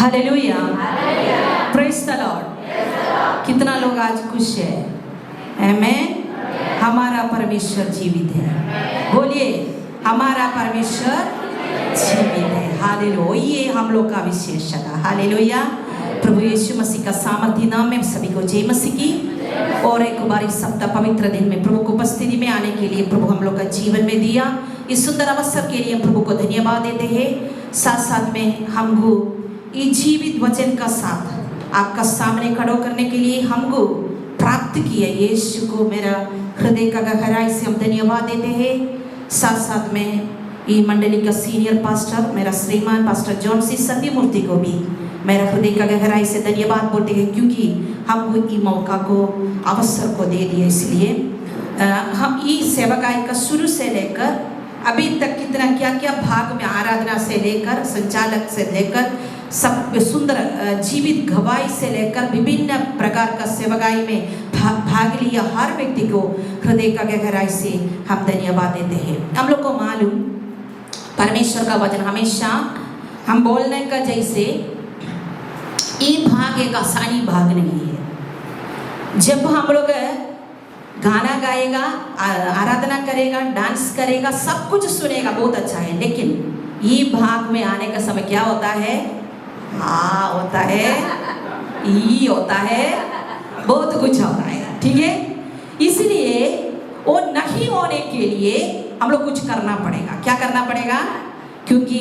Hallelujah, praise the Lord. कितना लोग आज खुश है? आमेन। हमारा परमेश्वर जीवित है। बोलिए, हमारा परमेश्वर जीवित है। हालेलुया, ये हम लोग का विशेषता। हालेलुया, प्रभु यीशु मसीह का सामर्थ्य नाम में सभी को जय मसीह की। और एक बार इस सप्ताह पवित्र दिन में प्रभु को उपस्थिति में आने के लिए प्रभु हम लोग का जीवन में दिया इस सुंदर अवसर के लिए प्रभु को धन्यवाद देते हैं। साथ साथ में हमको इस जीवित वचन का साथ आपका सामने खड़ो करने के लिए हमको प्राप्त किया। यीशु को मेरा हृदय का गहराई से हम धन्यवाद देते हैं। साथ साथ में ये मंडली का सीनियर पास्टर मेरा श्रीमान पास्टर जॉन सी सत्यमूर्ति को भी मेरा हृदय का गहराई से धन्यवाद बोलते हैं, क्योंकि हमको ये मौका को अवसर को दे दिया। इसलिए हम ये सेवकाई का शुरू से लेकर अभी तक कितना क्या क्या भाग में आराधना से लेकर संचालक से लेकर सब सुंदर जीवित गवाही से लेकर विभिन्न प्रकार का सेवकाई में भाग लिया हर व्यक्ति को हृदय का गहराई से हम धन्यवाद देते हैं। हम लोग को मालूम परमेश्वर का वचन हमेशा हम बोलने का जैसे ये भाग एक आसानी भाग नहीं है। जब हम लोग गाना गाएगा, आराधना करेगा, डांस करेगा, सब कुछ सुनेगा, बहुत अच्छा है, लेकिन ये भाग में आने का समय क्या होता है? होता है, ये होता है, बहुत कुछ होता है। ठीक है, इसलिए वो नहीं होने के लिए हम लोग कुछ करना पड़ेगा। क्या करना पड़ेगा? क्योंकि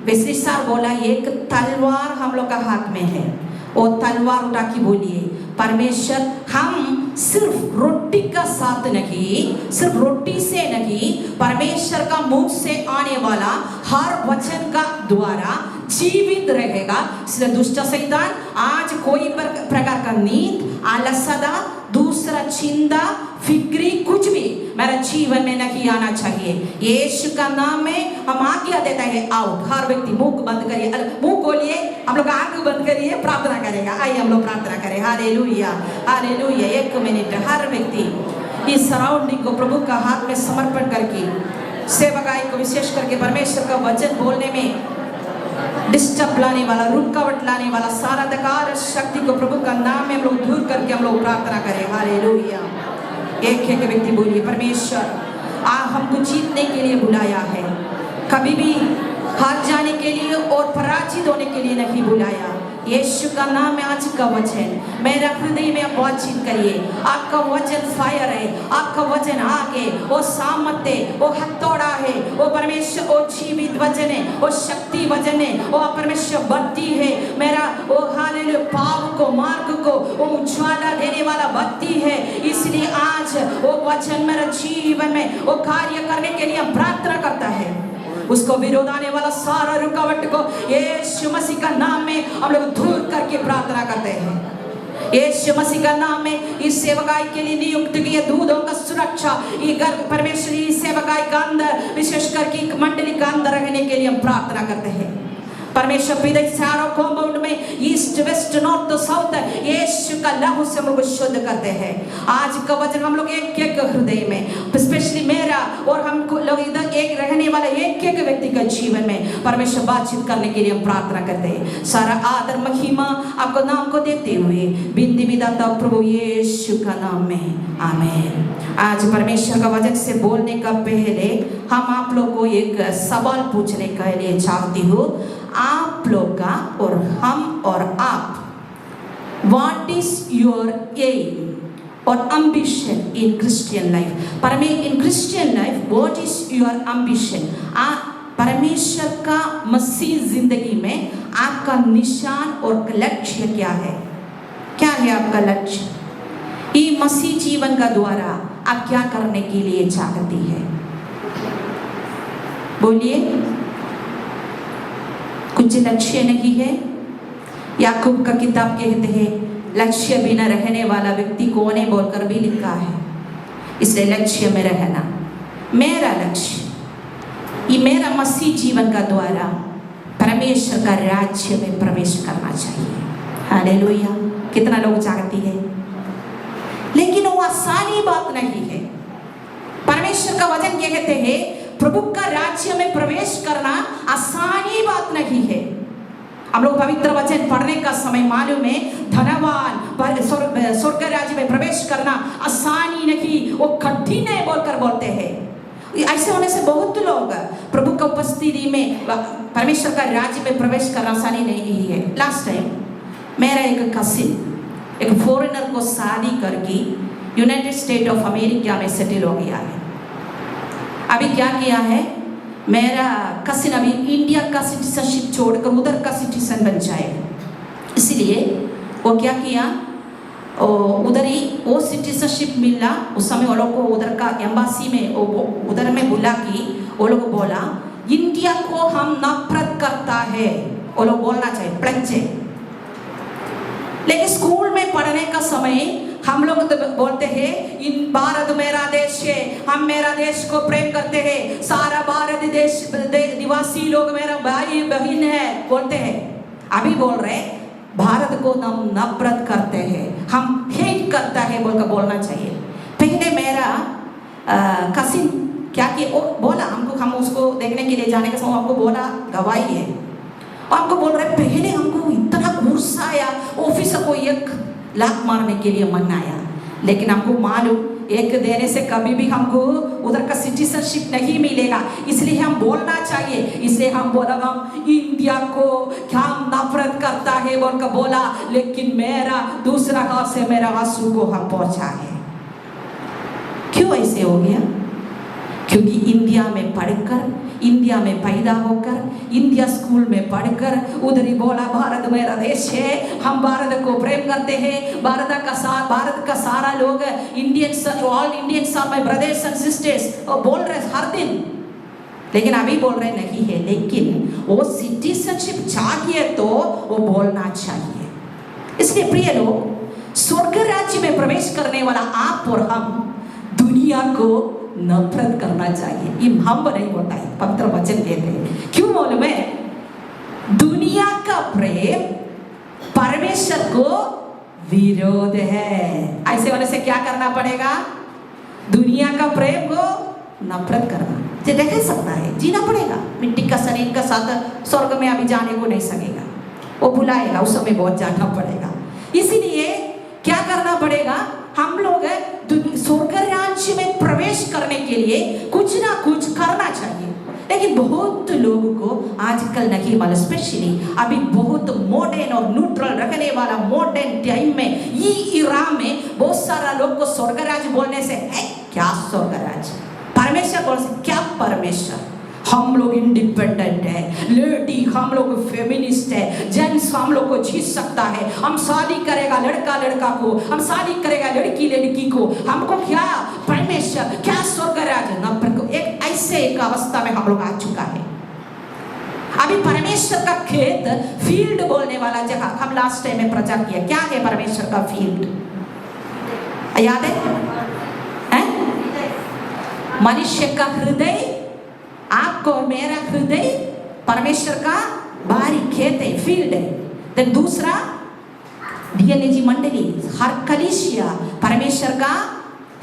वेस्ली सर बोला एक तलवार हम लोग का हाथ में है। वो तलवार उठा के बोलिए, परमेश्वर हम सिर्फ रोटी का साथ नहीं, सिर्फ रोटी से नहीं, परमेश्वर का मुख से आने वाला हर वचन का द्वारा जीवित रहेगा। इसलिए दुष्ट शैतान आज कोई प्रकार का नींद, आलस्यता, दूसरा चिंता, फिक्री कुछ भी मेरा जीवन में नहीं आना चाहिए। यीशु का नाम में हम आज्ञा देता है, आओ हर व्यक्ति मुंह बंद करिए, मुंह खोलिए, हम लोग आंख बंद करिए, प्रार्थना करेगा। आइए हम लोग प्रार्थना करें। Hallelujah, hallelujah. एक मिनट हर व्यक्ति इस सराउंडिंग को प्रभु का हाथ में समर्पण करके सेवकाई को विशेष करके परमेश्वर का वचन बोलने में डिस्टर्ब लाने वाला, रुकावट लाने वाला सारा अंधकार शक्ति को प्रभु का नाम में हम लोग दूर करके हम लोग प्रार्थना करें। हालेलुया। एक एक व्यक्ति बोलिए, परमेश्वर हमको जीतने के लिए बुलाया है, कभी भी हार जाने के लिए और पराजित होने के लिए नहीं बुलाया। यीशु का नाम है। आज का वचन मेरा हृदय में आप बातचीत करिए। आपका वचन फायर है, आपका वचन आगे वो सामर्थ्य, वो हथौड़ा है, वो परमेश्वर, वो जीवित वचन है, वो शक्ति वचन है, वो परमेश्वर बत्ती है मेरा, वो हालेलुया पाप को, मार्ग को वो उज्ज्वला देने वाला बत्ती है। इसलिए आज वो वचन मेरा जीवन में वो कार्य करने के लिए प्रार्थना करता है। उसको विरोध आने वाला सारा रुकावट को यीशु मसीह का नाम में हम लोग दूर करके प्रार्थना करते हैं। यीशु मसीह का नाम में इस सेवकाई के लिए नियुक्त किए दूधों का सुरक्षा ये गर्भ परमेश्वरी सेवकाई का अंदर विशेष करके मंडली का अंदर रहने के लिए हम प्रार्थना करते हैं। परमेश्वर पिता चारों कॉम्पाउंड में ईस्ट वेस्ट नॉर्थ साउथ यीशु का लहू से हम लोग शुद्ध करते हैं। आज का वचन हम लोग एक एक हृदय में, स्पेशली मेरा और हमको लोग इधर एक रहने वाला एक एक व्यक्ति का जीवन में परमेश्वर बातचीत करने के लिए हम प्रार्थना करते हैं। सारा आदर महिमा आपको नाम को देते हुए बिंदी विदाता प्रभु यीशु का नाम में आमीन। आज परमेश्वर का वचन से बोलने का पहले हम आप लोग को एक सवाल पूछने के लिए चाहती हूँ। आप लोग का और हम और आप, व्हाट इज योर एम और ambition in Christian life? In Christian life what is your ambition? परमेश्वर का मसीह जिंदगी में आपका निशान और लक्ष्य क्या है? क्या है आपका लक्ष्य? ये मसीह जीवन का द्वारा आप क्या करने के लिए चाहती है? बोलिए। कुछ लक्ष्य नहीं है। याकूब का किताब कहते हैं लक्ष्य बिना रहने वाला व्यक्ति कौन है बोलकर भी लिखा है। इसलिए लक्ष्य में रहना, मेरा लक्ष्य ये मेरा मसीह जीवन का द्वारा परमेश्वर का राज्य में प्रवेश करना चाहिए। हालेलुया। कितना लोग चाहती है, लेकिन वो आसानी बात नहीं है। परमेश्वर का वचन क्या कहते हैं? प्रभु का राज्य में प्रवेश करना आसानी बात नहीं है। हम लोग पवित्र वचन पढ़ने का समय मालूम है, धनवान पर स्वर्ग राज्य में प्रवेश करना आसानी नहीं, वो कठिन है बोलकर बोलते हैं। ऐसे होने से बहुत लोग प्रभु का उपस्थिति में परमेश्वर का राज्य में प्रवेश करना आसानी नहीं है। लास्ट टाइम मेरा एक कसिन एक फॉरेनर को शादी करके यूनाइटेड स्टेट ऑफ अमेरिका में सेटल हो गया है। अभी क्या किया है, मेरा कसिन अभी इंडिया का सिटीजनशिप छोड़कर उधर का सिटीजन बन जाएगा। इसलिए वो क्या किया, उधर ही वो सिटीजनशिप मिला। उस समय वो लोग को उधर का एम्बासी में उधर में बुला कि वो लोग बोला इंडिया को हम नफरत करता है, वो लोग बोलना चाहिए प्लंचे। लेकिन स्कूल में पढ़ने का समय हम लोग तो बोलते हैं इन भारत मेरा देश है, हम मेरा देश को प्रेम करते हैं, सारा भारत देश निवासी लोग मेरा भाई बहन है बोलते हैं। अभी बोल रहे भारत को हम नफरत करते हैं, हम हेट करता है बोलकर बोलना चाहिए। पहले मेरा कसिन क्या कि वो बोला हमको, हम उसको देखने के लिए जाने के समय हमको बोला गवाही है, और हमको बोल रहे पहले हमको इतना गुस्सा आया, ऑफिसर को 1 लाख मारने के लिए मन आया। लेकिन हमको मालूम एक देने से कभी भी हमको उधर का सिटीजनशिप नहीं मिलेगा, इसलिए हम बोलना चाहिए। इसलिए हम बोला हम इंडिया को क्या नफरत करता है बोलकर बोला, लेकिन मेरा दूसरा हाथ से मेरा आंसू को हम पहुंचा है। क्यों ऐसे हो गया? क्योंकि इंडिया में पढ़कर, इंडिया में पैदा होकर, इंडिया स्कूल में पढ़कर उधर ही बोला भारत मेरा देश है, हम भारत को प्रेम करते हैं, भारत का सारा लोग Indians, all Indians are my brothers and sisters बोल रहे हर दिन। लेकिन अभी बोल रहे नहीं है, लेकिन वो सिटीजनशिप चाहिए तो वो बोलना चाहिए। इसलिए प्रिय लोग, स्वर्ग राज्य में प्रवेश करने वाला आप और हम दुनिया को नफरत करना चाहिए। ये हम नहीं होता है, पवित्र वचन कहते हैं। क्यों मालूम है? दुनिया का प्रेम परमेश्वर को विरोध है। ऐसे होने से क्या करना पड़ेगा? दुनिया का प्रेम को नफरत करना देख सकता है, जीना पड़ेगा। मिट्टी का शरीर का साथ स्वर्ग में अभी जाने को नहीं सकेगा, वो बुलाएगा, उस समय बहुत जाना पड़ेगा। इसीलिए क्या करना पड़ेगा? हम लोग स्वर्ग राज्य में प्रवेश करने के लिए कुछ ना कुछ करना चाहिए। लेकिन बहुत लोगों को आजकल नहीं मालूम, स्पेशली अभी बहुत मॉडर्न और न्यूट्रल रखने वाला मॉडर्न टाइम में, ये इरा में बहुत सारा लोग को स्वर्ग राज्य बोलने से है क्या स्वर्ग राज्य, परमेश्वर बोलने से क्या परमेश्वर। हम लोग इंडिपेंडेंट है, लेडी हम लोग फेमिनिस्ट है, जेंट्स हम लोग को जीत सकता है, हम शादी करेगा लड़का लड़का को, हम शादी करेगा लड़की लड़की को, हमको क्या परमेश्वर, क्या स्वर्ग राज्य न को। एक ऐसे एक अवस्था में हम लोग आ चुका है। अभी परमेश्वर का खेत, फील्ड बोलने वाला जगह हम लास्ट टाइम में प्रचार किया। क्या है परमेश्वर का फील्ड? याद है? मनुष्य का हृदय, आपको और मेरा हृदय परमेश्वर का बाहरी खेत है, फील्ड है। देन दूसरा डीएनएजी मंडली, हर कलीसिया परमेश्वर का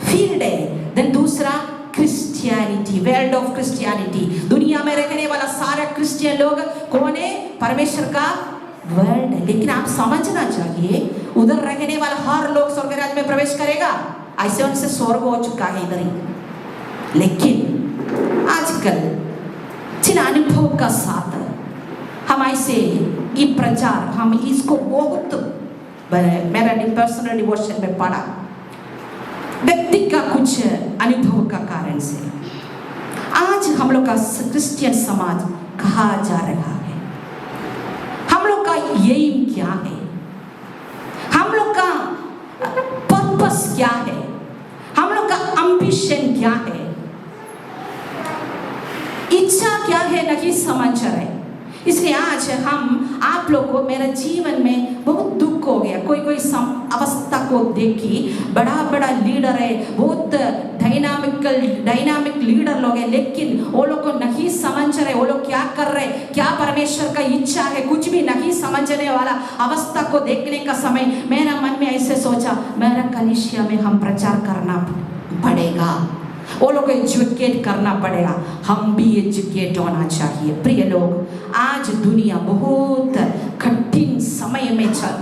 फील्ड है। देन दूसरा क्रिश्चियनिटी, वर्ल्ड ऑफ क्रिश्चियनिटी, दुनिया में रहने वाला सारा क्रिश्चियन लोग कौन है? परमेश्वर का वर्ल्ड है। लेकिन आप समझना चाहिए, उधर रहने वाला हर लोग स्वर्ग राज्य में प्रवेश करेगा? ऐसे उनसे स्वर्ग हो चुका है इधर ही। लेकिन आजकल जिन अनुभव का साथ हम ऐसे ये प्रचार, हम इसको बहुत मेरा पर्सनल डिवोशन में पढ़ा, व्यक्ति का कुछ अनुभव का कारण से आज हम लोग का क्रिश्चियन समाज कहा जा रहा है। हम लोग का एम क्या है? हम लोग का पर्पस क्या है? हम लोग का एम्बिशन क्या है? इच्छा क्या है नहीं समझ रहे। इसलिए आज हम आप लोग को, मेरे जीवन में बहुत दुख हो गया। कोई कोई अवस्था को देखी, बड़ा बड़ा लीडर है, बहुत डायनामिक लीडर लोग हैं, लेकिन वो लोग को नहीं समझ रहे वो लोग क्या कर रहे, क्या परमेश्वर का इच्छा है, कुछ भी नहीं समझने वाला अवस्था को देखने का समय मेरा मन में ऐसे सोचा, मेरा कलीसिया में हम प्रचार करना पड़ेगा, वो लोग को एजुकेट करना पड़ेगा, हम भी एजुकेट होना चाहिए। प्रिय लोग, आज दुनिया बहुत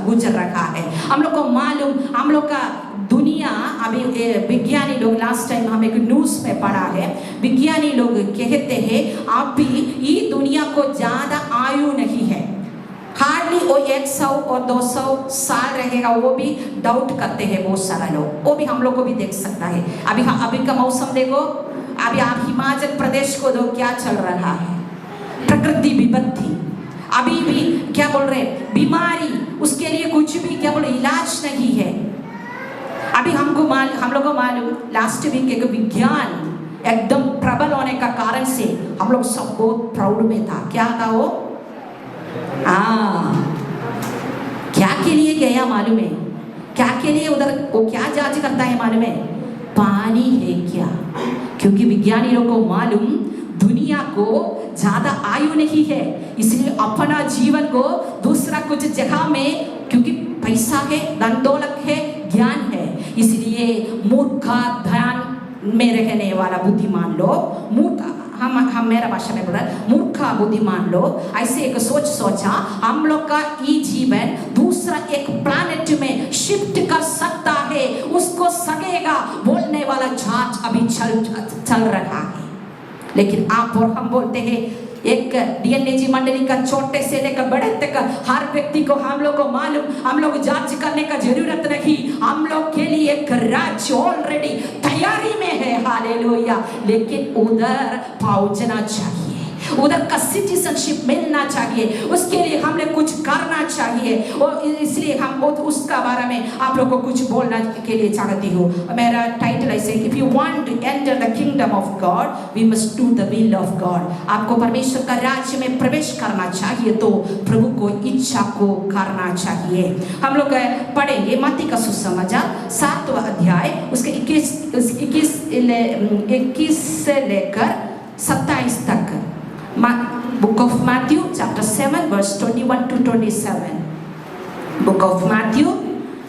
गुजर रखा है। हम लोग को मालूम, हम लोग का दुनिया अभी विज्ञानी लोग, लास्ट टाइम हम एक न्यूज़ में पढ़ा है, विज्ञानी लोग कहते हैं अभी ये दुनिया को ज़्यादा आयु नहीं है, हार्डली वो 100 और 200 साल रहेगा, वो भी डाउट करते हैं बहुत सारा लोग। वो भी हम लोग को भी देख सकता है। अभी का मौसम देखो, अभी आप हिमाचल प्रदेश को दो क्या चल रहा है, प्रकृति विपत्ति, अभी भी क्या बोल रहे बीमारी, उसके लिए कुछ भी क्या बोल इलाज नहीं है। अभी हम लोग को मालूम लास्ट वीक एक विज्ञान एकदम प्रबल होने का कारण से हम लोग सब बहुत प्राउड में था। क्या था वो? क्या के लिए गया मालूम है? क्या के लिए उधर वो क्या जांच करता है मालूम है? पानी है क्या? क्योंकि विज्ञानी लोगों को मालूम दुनिया को ज्यादा आयु नहीं है, इसलिए अपना जीवन को दूसरा कुछ जगह में, क्योंकि पैसा है, धन दौलत है, ज्ञान है, इसलिए मूर्खा ध्यान में रहने वाला बुद्धिमान लोग, मूर्खा हम मेरा भाषा में बोल रहा है, मूर्खा बुद्धिमान लोग ऐसे एक सोचा हम लोग का ये जीवन दूसरा एक प्लैनेट में शिफ्ट कर सकता है, उसको सकेगा बोलने वाला जांच अभी चल रहा है। लेकिन आप और हम बोलते हैं एक डीएनएजी मंडली का छोटे से लेकर बड़े तक हर व्यक्ति को हम लोग को मालूम, हम लोग जांच करने का जरूरत नहीं, हम लोग के लिए एक राज्य ऑलरेडी तैयारी में है, हालेलुया। लेकिन उधर पहुंचना चाहिए, उधर का सिटीजनशिप मिलना चाहिए, उसके लिए हमने कुछ करना चाहिए, और इसलिए हम उसका बारे में आप लोग को कुछ बोलना के लिए चाहती हूँ। मेरा टाइटल ऐसे, if you want to enter the kingdom of God we must do the will of God. आपको परमेश्वर का राज्य में प्रवेश करना चाहिए तो प्रभु को इच्छा को करना चाहिए। हम लोग पढ़ेंगे मत्ती का सुसमाचार 7वां अध्याय, उसके 21 से लेकर 27 तक। Book of Matthew chapter 7 verse 21 to 27. Book of Matthew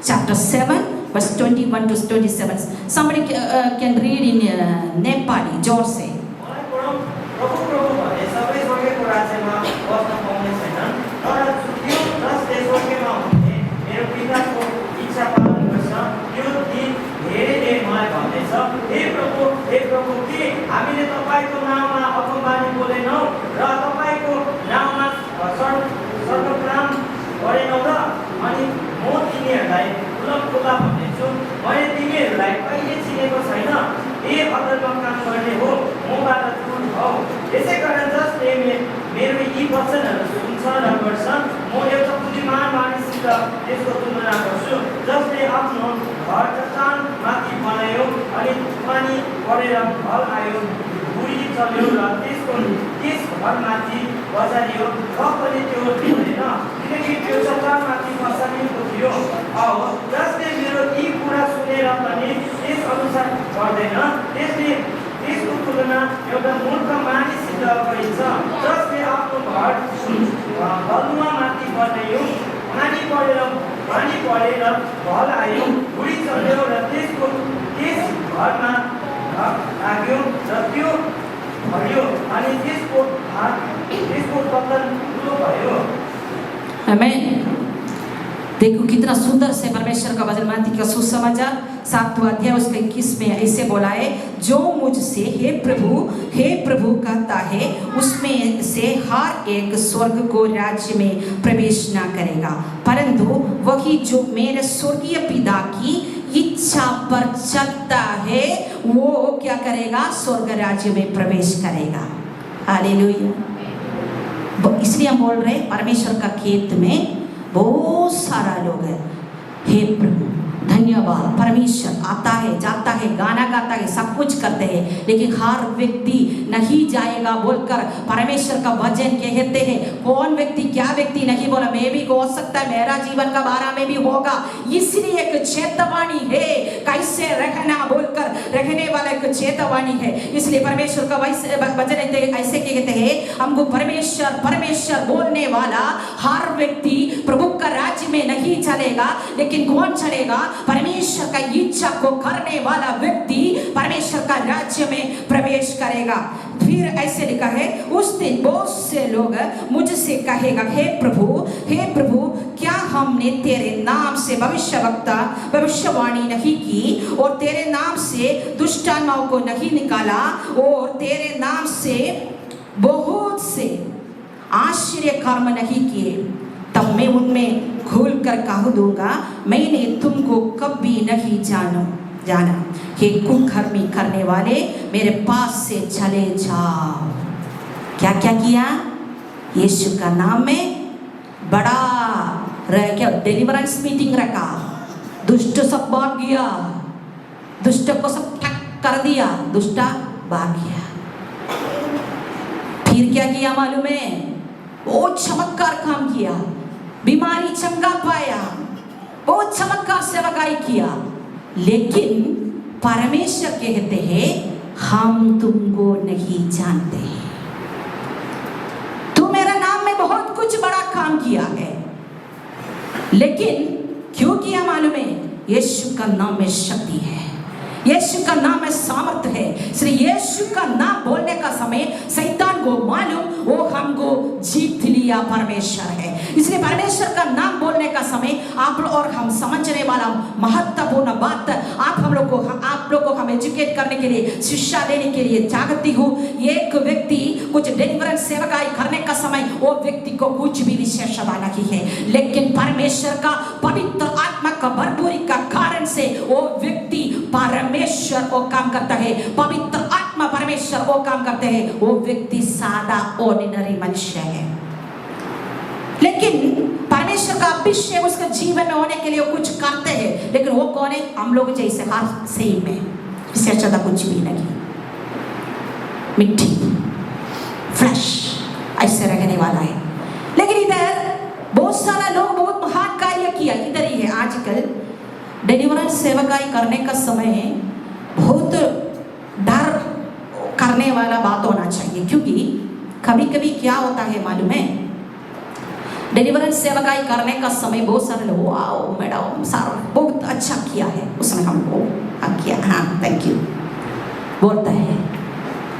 chapter 7 verse 21 to 27. Somebody can read in Nepali, जोर से। हे प्रभु के हामीले तपाईको नाममा अगमबानी बोलेनौ र तपाईको नाममा सर्वक्राम गरेनौ र अनि म तिमीहरूलाई खुला भन्नेछु, मैले तिमीहरूलाई कहिले चिनेको छैन, ए अधर्म काम गर्ने हो, मबाट दूर हौ। यसै कारण जसले मेरो यी वचनहरू सुन्छ र गर्छ, म एउटा बुद्धिमान मानिससित यसको तुलना गर्छु, जसले आफ्नो घर चट्टान माथि बनायो अनि पानी परेर भल आयो, बुढी चल्यो र त्यस घरमाथि बजारियो, र पनि त्यो हुँदैन किनकि त्यो चट्टानमाथि बसालिएको थियो। जसले मेरो यी कुरा सुनेर पनि त्यस अनुसार गर्दैन, त्यसको तुलना एउटा मूर्ख मानिससित गरिन्छ, जसले आफ्नो घर बलुवामाथि बनायो, पानी परेर भल आयो, बुढी चल्यो र त्यस घरमा लाग्यो र त्यो हरियो अनि त्यसको पतन ठुलो भयो। आमेन। देखो कितना सुंदर से परमेश्वर का वचन, मत्ती का सुसमाचार 7वां अध्याय उसके 21 में ऐसे बोला है, जो मुझसे हे प्रभु कहता है उसमें से हर एक स्वर्ग को राज्य में प्रवेश न करेगा, परंतु वही जो मेरे स्वर्गीय पिता की इच्छा पर चलता है वो क्या करेगा? स्वर्ग राज्य में प्रवेश करेगा। हालेलुया। इसलिए हम बोल रहे हैं परमेश्वर का खेत में बहुत सारा लोग है। हे प्रभु धन्यवाद, परमेश्वर आता है जाता है, गाना गाता है, सब कुछ करते हैं, लेकिन हर व्यक्ति नहीं जाएगा बोलकर परमेश्वर का वचन कहते हैं। कौन व्यक्ति, क्या व्यक्ति नहीं बोला, मैं भी हो सकता है मेरा जीवन का बारा में भी होगा, इसलिए एक चेतावनी है, कैसे रहना बोलकर रहने वाला एक चेतावनी है। इसलिए परमेश्वर का वचन ऐसे कहते हैं, हमको परमेश्वर बोलने वाला हर व्यक्ति प्रभु का राज्य में नहीं चलेगा, लेकिन कौन चलेगा? परमेश्वर का इच्छा को करने वाला व्यक्ति परमेश्वर का राज्य में प्रवेश करेगा। फिर ऐसे लिखा है, उस दिन बहुत से लोग मुझसे कहेगा, हे प्रभु क्या हमने तेरे नाम से भविष्यवक्ता भविष्यवाणी नहीं की और तेरे नाम से दुष्ट आत्माओं को नहीं निकाला और तेरे नाम से बहुत से आश्चर्य कर्म नहीं किए, तब मैं उनमें घुल कर कह दूंगा, मैंने तुमको कभी नहीं जाना। हे कुकर्मी करने वाले, मेरे पास से चले जाओ। क्या क्या किया? यीशु का नाम में बड़ा क्या डिलीवरेंस मीटिंग रखा, दुष्ट सब भाग गया, दुष्ट को सब ठक कर दिया, दुष्टा भाग गया। फिर क्या किया मालूम है? बहुत चमत्कार काम किया, बीमारी चंगा पाया, बहुत चमत्कार सेवकाई किया। लेकिन परमेश्वर कहते हैं हम तुमको नहीं जानते। तू मेरे नाम में बहुत कुछ बड़ा काम किया है, लेकिन क्यों किया मालूम है? यीशु का नाम में शक्ति है, यीशु का नाम में सामर्थ्य है। इसलिए यीशु का नाम बोलने का समय शैतान को मालूम वो हमको जीत लिया परमेश्वर है। इसलिए परमेश्वर का नाम बोलने का समय आप और हम समझने वाला महत्वपूर्ण बात आप लोग को हम एजुकेट करने के लिए, शिक्षा देने के लिए चाहती हूँ। एक व्यक्ति कुछ डिलीवरेंस सेवकाई करने का समय वो व्यक्ति को कुछ भी विशेषता नहीं है, लेकिन परमेश्वर का पवित्र आत्मा का भरपूरी का कारण से वो व्यक्ति परमेश्वर को काम करता है, पवित्र आत्मा परमेश्वर को काम करते हैं। वो व्यक्ति सादा ऑर्डिनरी मनुष्य है, लेकिन परमेश्वर का अभिषेक उसके जीवन में होने के लिए वो कुछ करते हैं। लेकिन वो कौन है? हम लोग जैसे हर सही में विशेषता कुछ भी नहीं, मिट्टी फ्लैश ऐसे रहने वाला है। लेकिन इधर बहुत सारा लोग बहुत महान कार्य किया। इधर ही है आजकल डिलीवरेंस सेवकाई करने का समय बहुत डर करने वाला बात होना चाहिए, क्योंकि कभी कभी क्या होता है मालूम है? डिलीवरेंस सेवकाई करने का समय बहुत सारे लोग वाओ मैडम सारा बहुत अच्छा किया है, उसने हमको किया, हाँ थैंक यू बोलता है।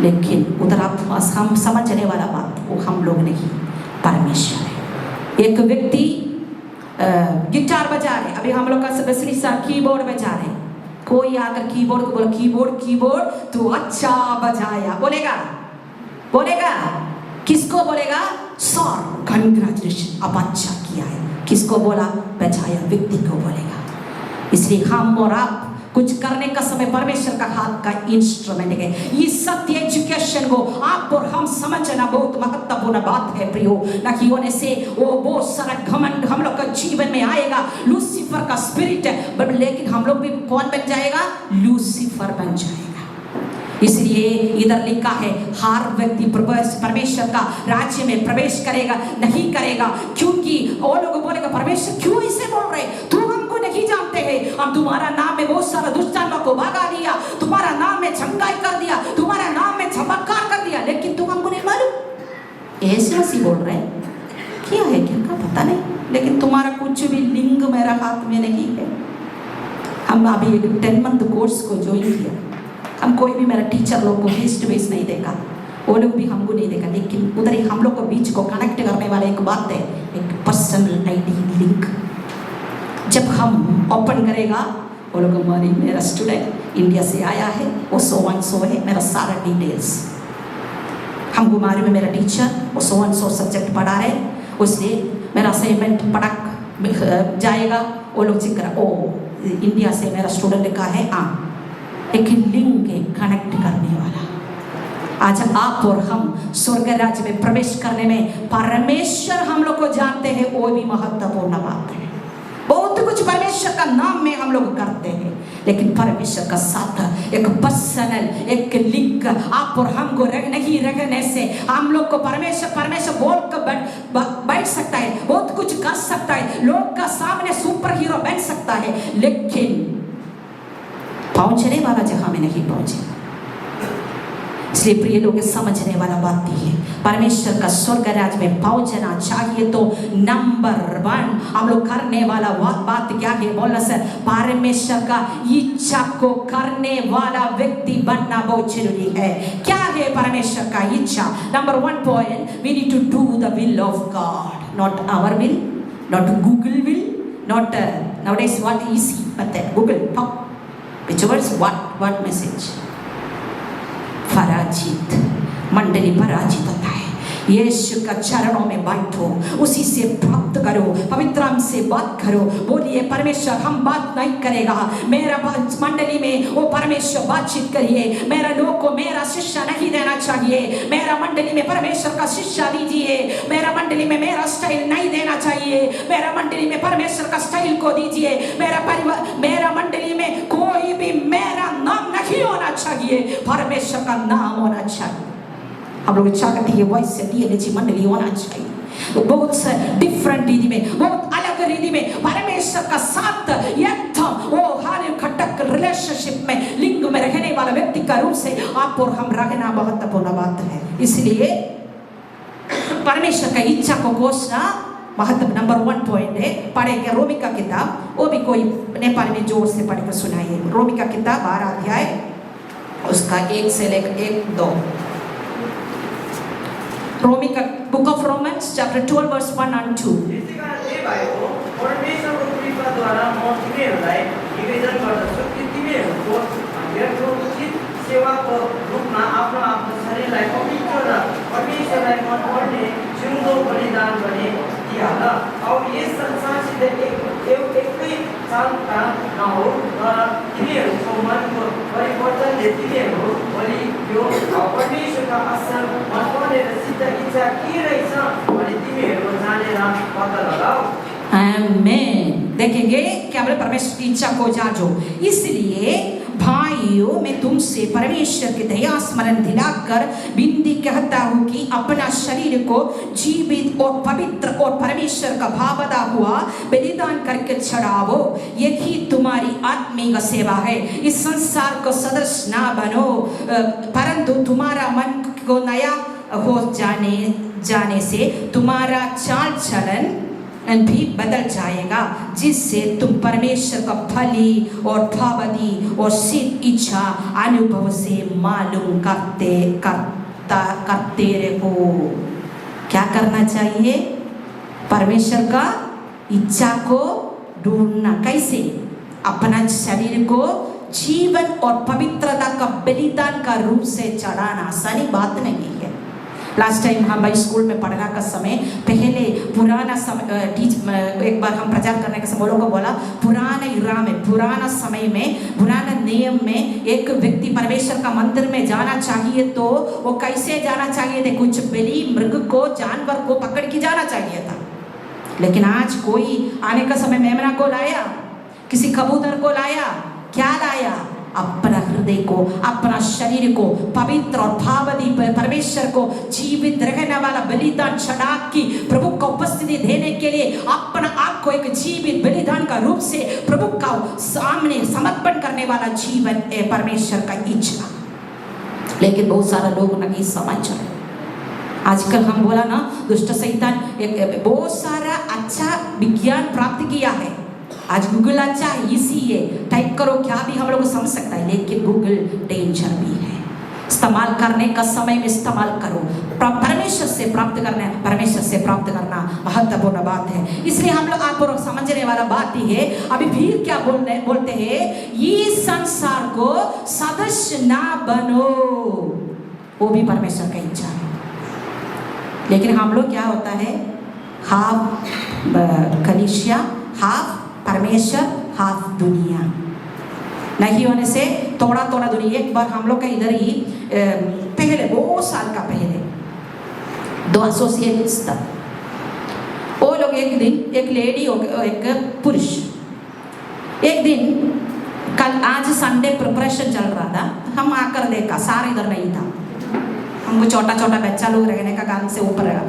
लेकिन उधर आप हम समझने वाला बात वो हम लोग नहीं, परमेश्वर है। एक व्यक्ति गिटार बजा रहे, अभी हम लोग का सदस्य साहब कीबोर्ड बजा रहे, कोई आकर कीबोर्ड को बोला कीबोर्ड तू अच्छा बजाया, बोलेगा किसको बोलेगा? सर कंग्रेचुलेशन आप अच्छा किया है। किसको बोला? बजाया व्यक्ति को बोलेगा। इसलिए हम और आप कुछ करने का समय परमेश्वर का हाथ का इंस्ट्रूमेंट है। इस सत्य एजुकेशन को आप और हम समझना बहुत महत्वपूर्ण बात है प्रियो। न कि होने से वो बहुत सारा घमंड हम लोग का जीवन में आएगा, लूसीफर का स्पिरिट है, लेकिन हम लोग भी कौन बन जाएगा? लूसीफर बन जाएगा। इसलिए इधर लिखा है हर व्यक्ति परमेश्वर का राज्य में प्रवेश करेगा नहीं करेगा, क्योंकि वो लोग बोलेगा परमेश्वर क्यों ऐसे बोल रहे, तुम हमको नहीं जानते हैं, हम तुम्हारा नाम में बहुत सारा दुष्ट आत्मा को भगा दिया, तुम्हारा नाम में चंगाई कर दिया, तुम्हारा नाम में चमत्कार कर दिया, लेकिन तुम हमको नहीं मालूम। ऐसे बोल रहे क्या है क्या का पता नहीं, लेकिन तुम्हारा कुछ भी लिंग मेरा हाथ में नहीं है। हम अभी एक 10 मंथ कोर्स को ज्वाइन किया, हम कोई भी मेरा टीचर लोग को फेस टू फेस नहीं देखा, वो लोग भी हमको नहीं देखा, लेकिन उधर ही हम लोग को बीच को कनेक्ट करने वाला एक बात है, एक पर्सनल आईडी लिंक। जब हम ओपन करेगा वो लोग हमारी मेरा स्टूडेंट इंडिया से आया है, वो सो है, मेरा सारा डिटेल्स हमको मालूम है, मेरा टीचर वो सो सब्जेक्ट पढ़ा रहे, उसलिए मेरा असाइनमेंट पढ़ा जाएगा, वो लोग चेक करा ओ इंडिया से मेरा स्टूडेंट का है, हाँ एक लिंक है कनेक्ट करने वाला। आज आप और हम स्वर्ग राज्य में प्रवेश करने में परमेश्वर हम लोग को जानते हैं, वो भी महत्वपूर्ण बात है। बहुत कुछ परमेश्वर का नाम में हम लोग करते हैं, लेकिन परमेश्वर का साथ एक पर्सनल एक लिंक आप और हमको नहीं रखने से हम लोग को परमेश्वर बोल कर बैठ सकता है, बहुत कुछ कर सकता है, लोग का सामने सुपर हीरो बन सकता है, लेकिन पहुंचने वाला जहां में नहीं पहुंचे। इसलिए प्रिय लोग समझने वाला बात है, परमेश्वर का स्वर्ग राज्य में पहुंचना चाहिए तो नंबर 1 हम लोग करने वाला बात क्या है? बोलना सर, परमेश्वर का इच्छा को करने वाला व्यक्ति बनना बहुत जरूरी है। क्या है परमेश्वर का इच्छा? Number 1 point, we need to do the will of God, not our will, not Google will, not nowadays what easy, but then Google pop. Which words? What message? पराजित, मंडली पराजित होता है। यीशु का चरणों में बैठो, उसी से प्राप्त करो, पवित्र आत्मा से बात करो। बोलिए परमेश्वर हम बात नहीं करेगा, मेरा मंडली में वो परमेश्वर बातचीत करिए। मेरा लोग को मेरा शिक्षा नहीं देना चाहिए, मेरा मंडली में परमेश्वर का शिक्षा दीजिए। मेरा मंडली में मेरा स्टाइल नहीं देना चाहिए, मेरा मंडली में परमेश्वर का स्टाइल को दीजिए। मेरा मंडली में कोई भी मेरा नाम नहीं होना चाहिए, परमेश्वर का नाम होना चाहिए। हम लोग चाहते हैं वैसे डीएनएची मंडली होना चाहिए, तो बहुत से डिफरेंट रीति में, बहुत अलग रीति में परमेश्वर का साथ एकदम वो हर खटक रिलेशनशिप में लिंग में रहने वाला व्यक्ति का रूप से आप और हम रहना महत्वपूर्ण बात है। इसलिए परमेश्वर का इच्छा को घोषणा महत्व नंबर 1 पॉइंट है। पढ़ेंगे रोमी का किताब, वो भी कोई नेपाली में जोर से पढ़कर सुनाइए। रोमी का किताब 12 अध्याय उसका 1 से लेकर 1-2। रोमी का book of Romans chapter 12 verse 1 and 2। यसै कारण हे भाइको, परमेश्वरको कृपाद्वारा म तिमीहरूलाई निवेदन गर्दछु कि तिमीहरूको यथोचित सेवाको रूपमा आफ्नो शरीरलाई पवित्र र परमेश्वरलाई मन पर्ने जिउँदो बलिदान गर्ने दिहाल। अब यस संसारसित एकै चालका नहो, तर तिमीहरूको मनको परिवर्तनले तिमीहरू भोलि यो परमेश्वरका असल मन पर्ने र सिद्ध इच्छा के रहेछ भने तिमीहरू जानेर पत्ता लगाऊ। आमेन। देखेंगे क्या बोले, परमेश्वर की इच्छा को जांचो। इसलिए भाइयों मैं तुमसे परमेश्वर के दया स्मरण दिलाकर विनती कहता हूँ कि अपना शरीर को जीवित और पवित्र और परमेश्वर का भावदा हुआ बलिदान करके चढ़ावो, यही तुम्हारी आत्मिक सेवा है। इस संसार को सदस्य ना बनो, परंतु तुम्हारा मन को नया हो जाने से तुम्हारा चाल चलन भी बदल जाएगा, जिससे तुम परमेश्वर का भली और भावदी और सिद्ध इच्छा अनुभव से मालूम करते रहो। क्या करना चाहिए? परमेश्वर का इच्छा को ढूंढना। कैसे? अपना शरीर को जीवन और पवित्रता का बलिदान का रूप से चढ़ाना आसानी बात नहीं है। लास्ट टाइम हम भाई स्कूल में पढ़ना का समय, पहले पुराना समय एक बार हम प्रचार करने के समय लोगों को बोला, पुराने इरा में, पुराना समय में, पुराना नियम में एक व्यक्ति परमेश्वर का मंदिर में जाना चाहिए तो वो कैसे जाना चाहिए थे? कुछ बलि मृग को, जानवर को पकड़ के जाना चाहिए था। लेकिन आज कोई आने का समय मेमना को लाया, किसी कबूतर को लाया, क्या लाया? अपना हृदय को, अपना शरीर को पवित्र और भावदी परमेश्वर को जीवित रहने वाला बलिदान चढ़ा के प्रभु को उपस्थिति देने के लिए अपना आप को एक जीवित बलिदान का रूप से प्रभु का सामने समर्पण करने वाला जीवन है परमेश्वर का इच्छा। लेकिन बहुत सारा लोग नहीं समझ रहे। आजकल हम बोला ना, दुष्ट शैतान बहुत सारा अच्छा विज्ञान प्राप्त किया है। आज गूगल अच्छा इजी है, टाइप करो क्या भी हम लोग को समझ सकता है, लेकिन गूगल डेंजर भी है। इस्तेमाल करने का समय में इस्तेमाल करो। परमेश्वर से प्राप्त करना, परमेश्वर से प्राप्त करना महत्वपूर्ण बात है। इसलिए हम लोग आप लोग समझने वाला बात ही है। अभी फिर क्या बोलते हैं, ये संसार को सदस्य ना बनो, वो भी परमेश्वर का इच्छा है। लेकिन हम लोग क्या होता है, हाफ कलीसिया, हाफ परमेश्वर, हाफ दुनिया नहीं होने से थोड़ा थोड़ा दुनिया। एक बार हम लोग का इधर ही पहले बहुत साल का पहले 2 एसोसिएट्स था। वो लोग एक दिन, एक लेडी और एक पुरुष, एक दिन कल आज संडे प्रिपरेशन चल रहा था, हम आकर देखा सारा इधर नहीं था। हमको छोटा छोटा बच्चा लोग रहने का काम से ऊपर रहा।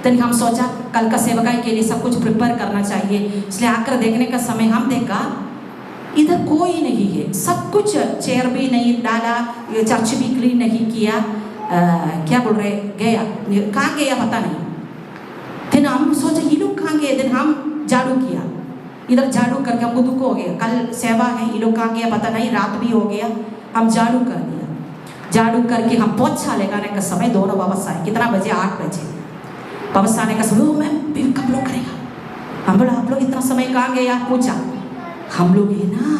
तो हम सोचा कल का सेवकाई के लिए सब कुछ प्रिपेयर करना चाहिए। इसलिए आकर देखने का समय हम देखा इधर कोई नहीं है, सब कुछ चेयर भी नहीं डाला, चर्च भी क्लीन नहीं किया। क्या बोल रहे, गया कहाँ गया पता नहीं। फिर हम सोचा ये लोग कहाँ गए। दिन हम झाड़ू किया, इधर झाड़ू करके हमको दुख हो गया, कल सेवा है, ये लोग कहाँ गया पता नहीं। रात भी हो गया, हम झाड़ू कर दिया। झाड़ू करके हम पोछा लगाने का समय दोनों वापस आए। कितना बजे? 8 बजे वापस आने का समय। मैं फिर कब लोग करेगा, हम बोला आप लोग इतना समय कहाँ गए? आप पूछा हम लोग है ना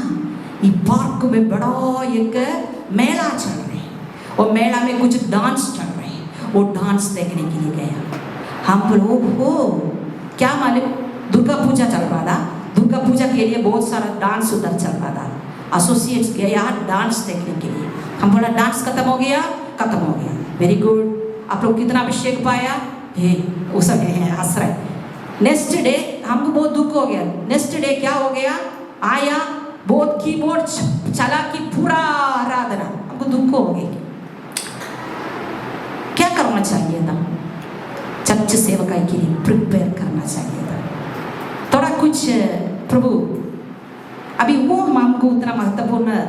ये पार्क में बड़ा एक मेला चल रहे हैं, और मेला में कुछ डांस चल रहे हैं, वो डांस देखने के लिए गया। हम बोलो हो क्या मालूम दुर्गा पूजा चल रहा था, दुर्गा पूजा के लिए बहुत सारा डांस उधर चल रहा था, एसोसिएट्स गया डांस देखने के लिए। हम बोला डांस खत्म हो गया? खत्म हो गया, वेरी गुड। आप लोग कितना अभिषेक पाया? हे वो सब है आश्रय। नेक्स्ट डे हमको बहुत दुख हो गया। नेक्स्ट डे क्या हो गया? आया बहुत कीबोर्ड चला कि पूरा आराधना, हमको दुख हो गई। क्या करना चाहिए था? चर्च सेवकाई के लिए प्रिपेयर करना चाहिए था थोड़ा कुछ। प्रभु अभी वो हमको उतना महत्वपूर्ण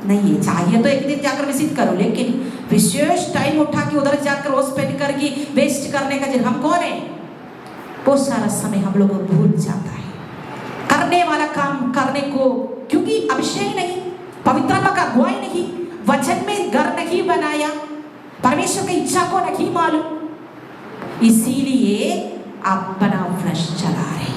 नहीं है, चाहिए तो एक दिन जाकर विजिट करो, लेकिन विशेष टाइम उठा के उधर जाकर वो स्पेंड करके वेस्ट करने का हम कौन है? बहुत सारा समय हम लोग भूल जाता है करने वाला काम करने को, क्योंकि अभिषेक नहीं, पवित्र आत्मा का अगुवाई नहीं, वचन में घर नहीं बनाया, परमेश्वर की इच्छा को नहीं मालूम, इसीलिए अपना फ्लश चला रहे,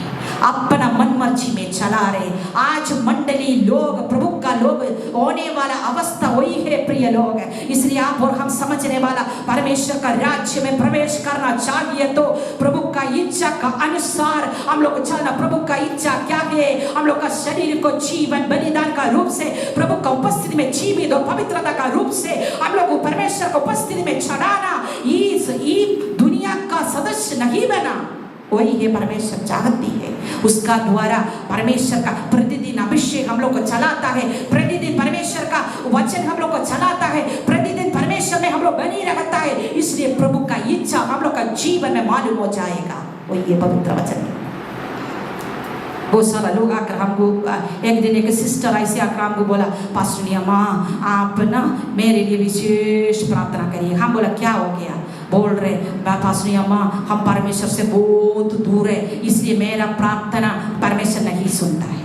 अपना मन मर्जी में चला रहे। आज मंडली लोग प्रभु का लोग होने वाला अवस्था वही है प्रिय लोग, इसलिए आप और हम समझने वाला परमेश्वर का राज्य में प्रवेश करना चाहिए तो प्रभु का इच्छा का अनुसार हम लोग चलना। प्रभु का इच्छा क्या है? हम लोग का शरीर को जीवन बलिदान का रूप से प्रभु का उपस्थिति में जीवित और पवित्रता का रूप से हम लोग को परमेश्वर को उपस्थिति में चढ़ाना। इस दुनिया का सदस्य नहीं बना, वही है परमेश्वर चाहती है। उसका द्वारा परमेश्वर का प्रतिदिन अभिषेक हम लोग को चलाता है, प्रतिदिन परमेश्वर का वचन हम लोग को चलाता है, प्रतिदिन परमेश्वर में हम लोग बनी रहता है। इसलिए प्रभु का इच्छा हम लोग का जीवन में मालूम हो जाएगा, वही है पवित्र वचन। बहुत सारा लोग आकर हमको एक दिन एक सिस्टर ऐसे आकर हमको बोला पास्टर अम्मा आप ना मेरे लिए विशेष प्रार्थना करिए। हम बोला क्या हो गया? बोल रहे पास्टर अम्मा हम परमेश्वर से बहुत दूर है, इसलिए मेरा प्रार्थना परमेश्वर नहीं सुनता है।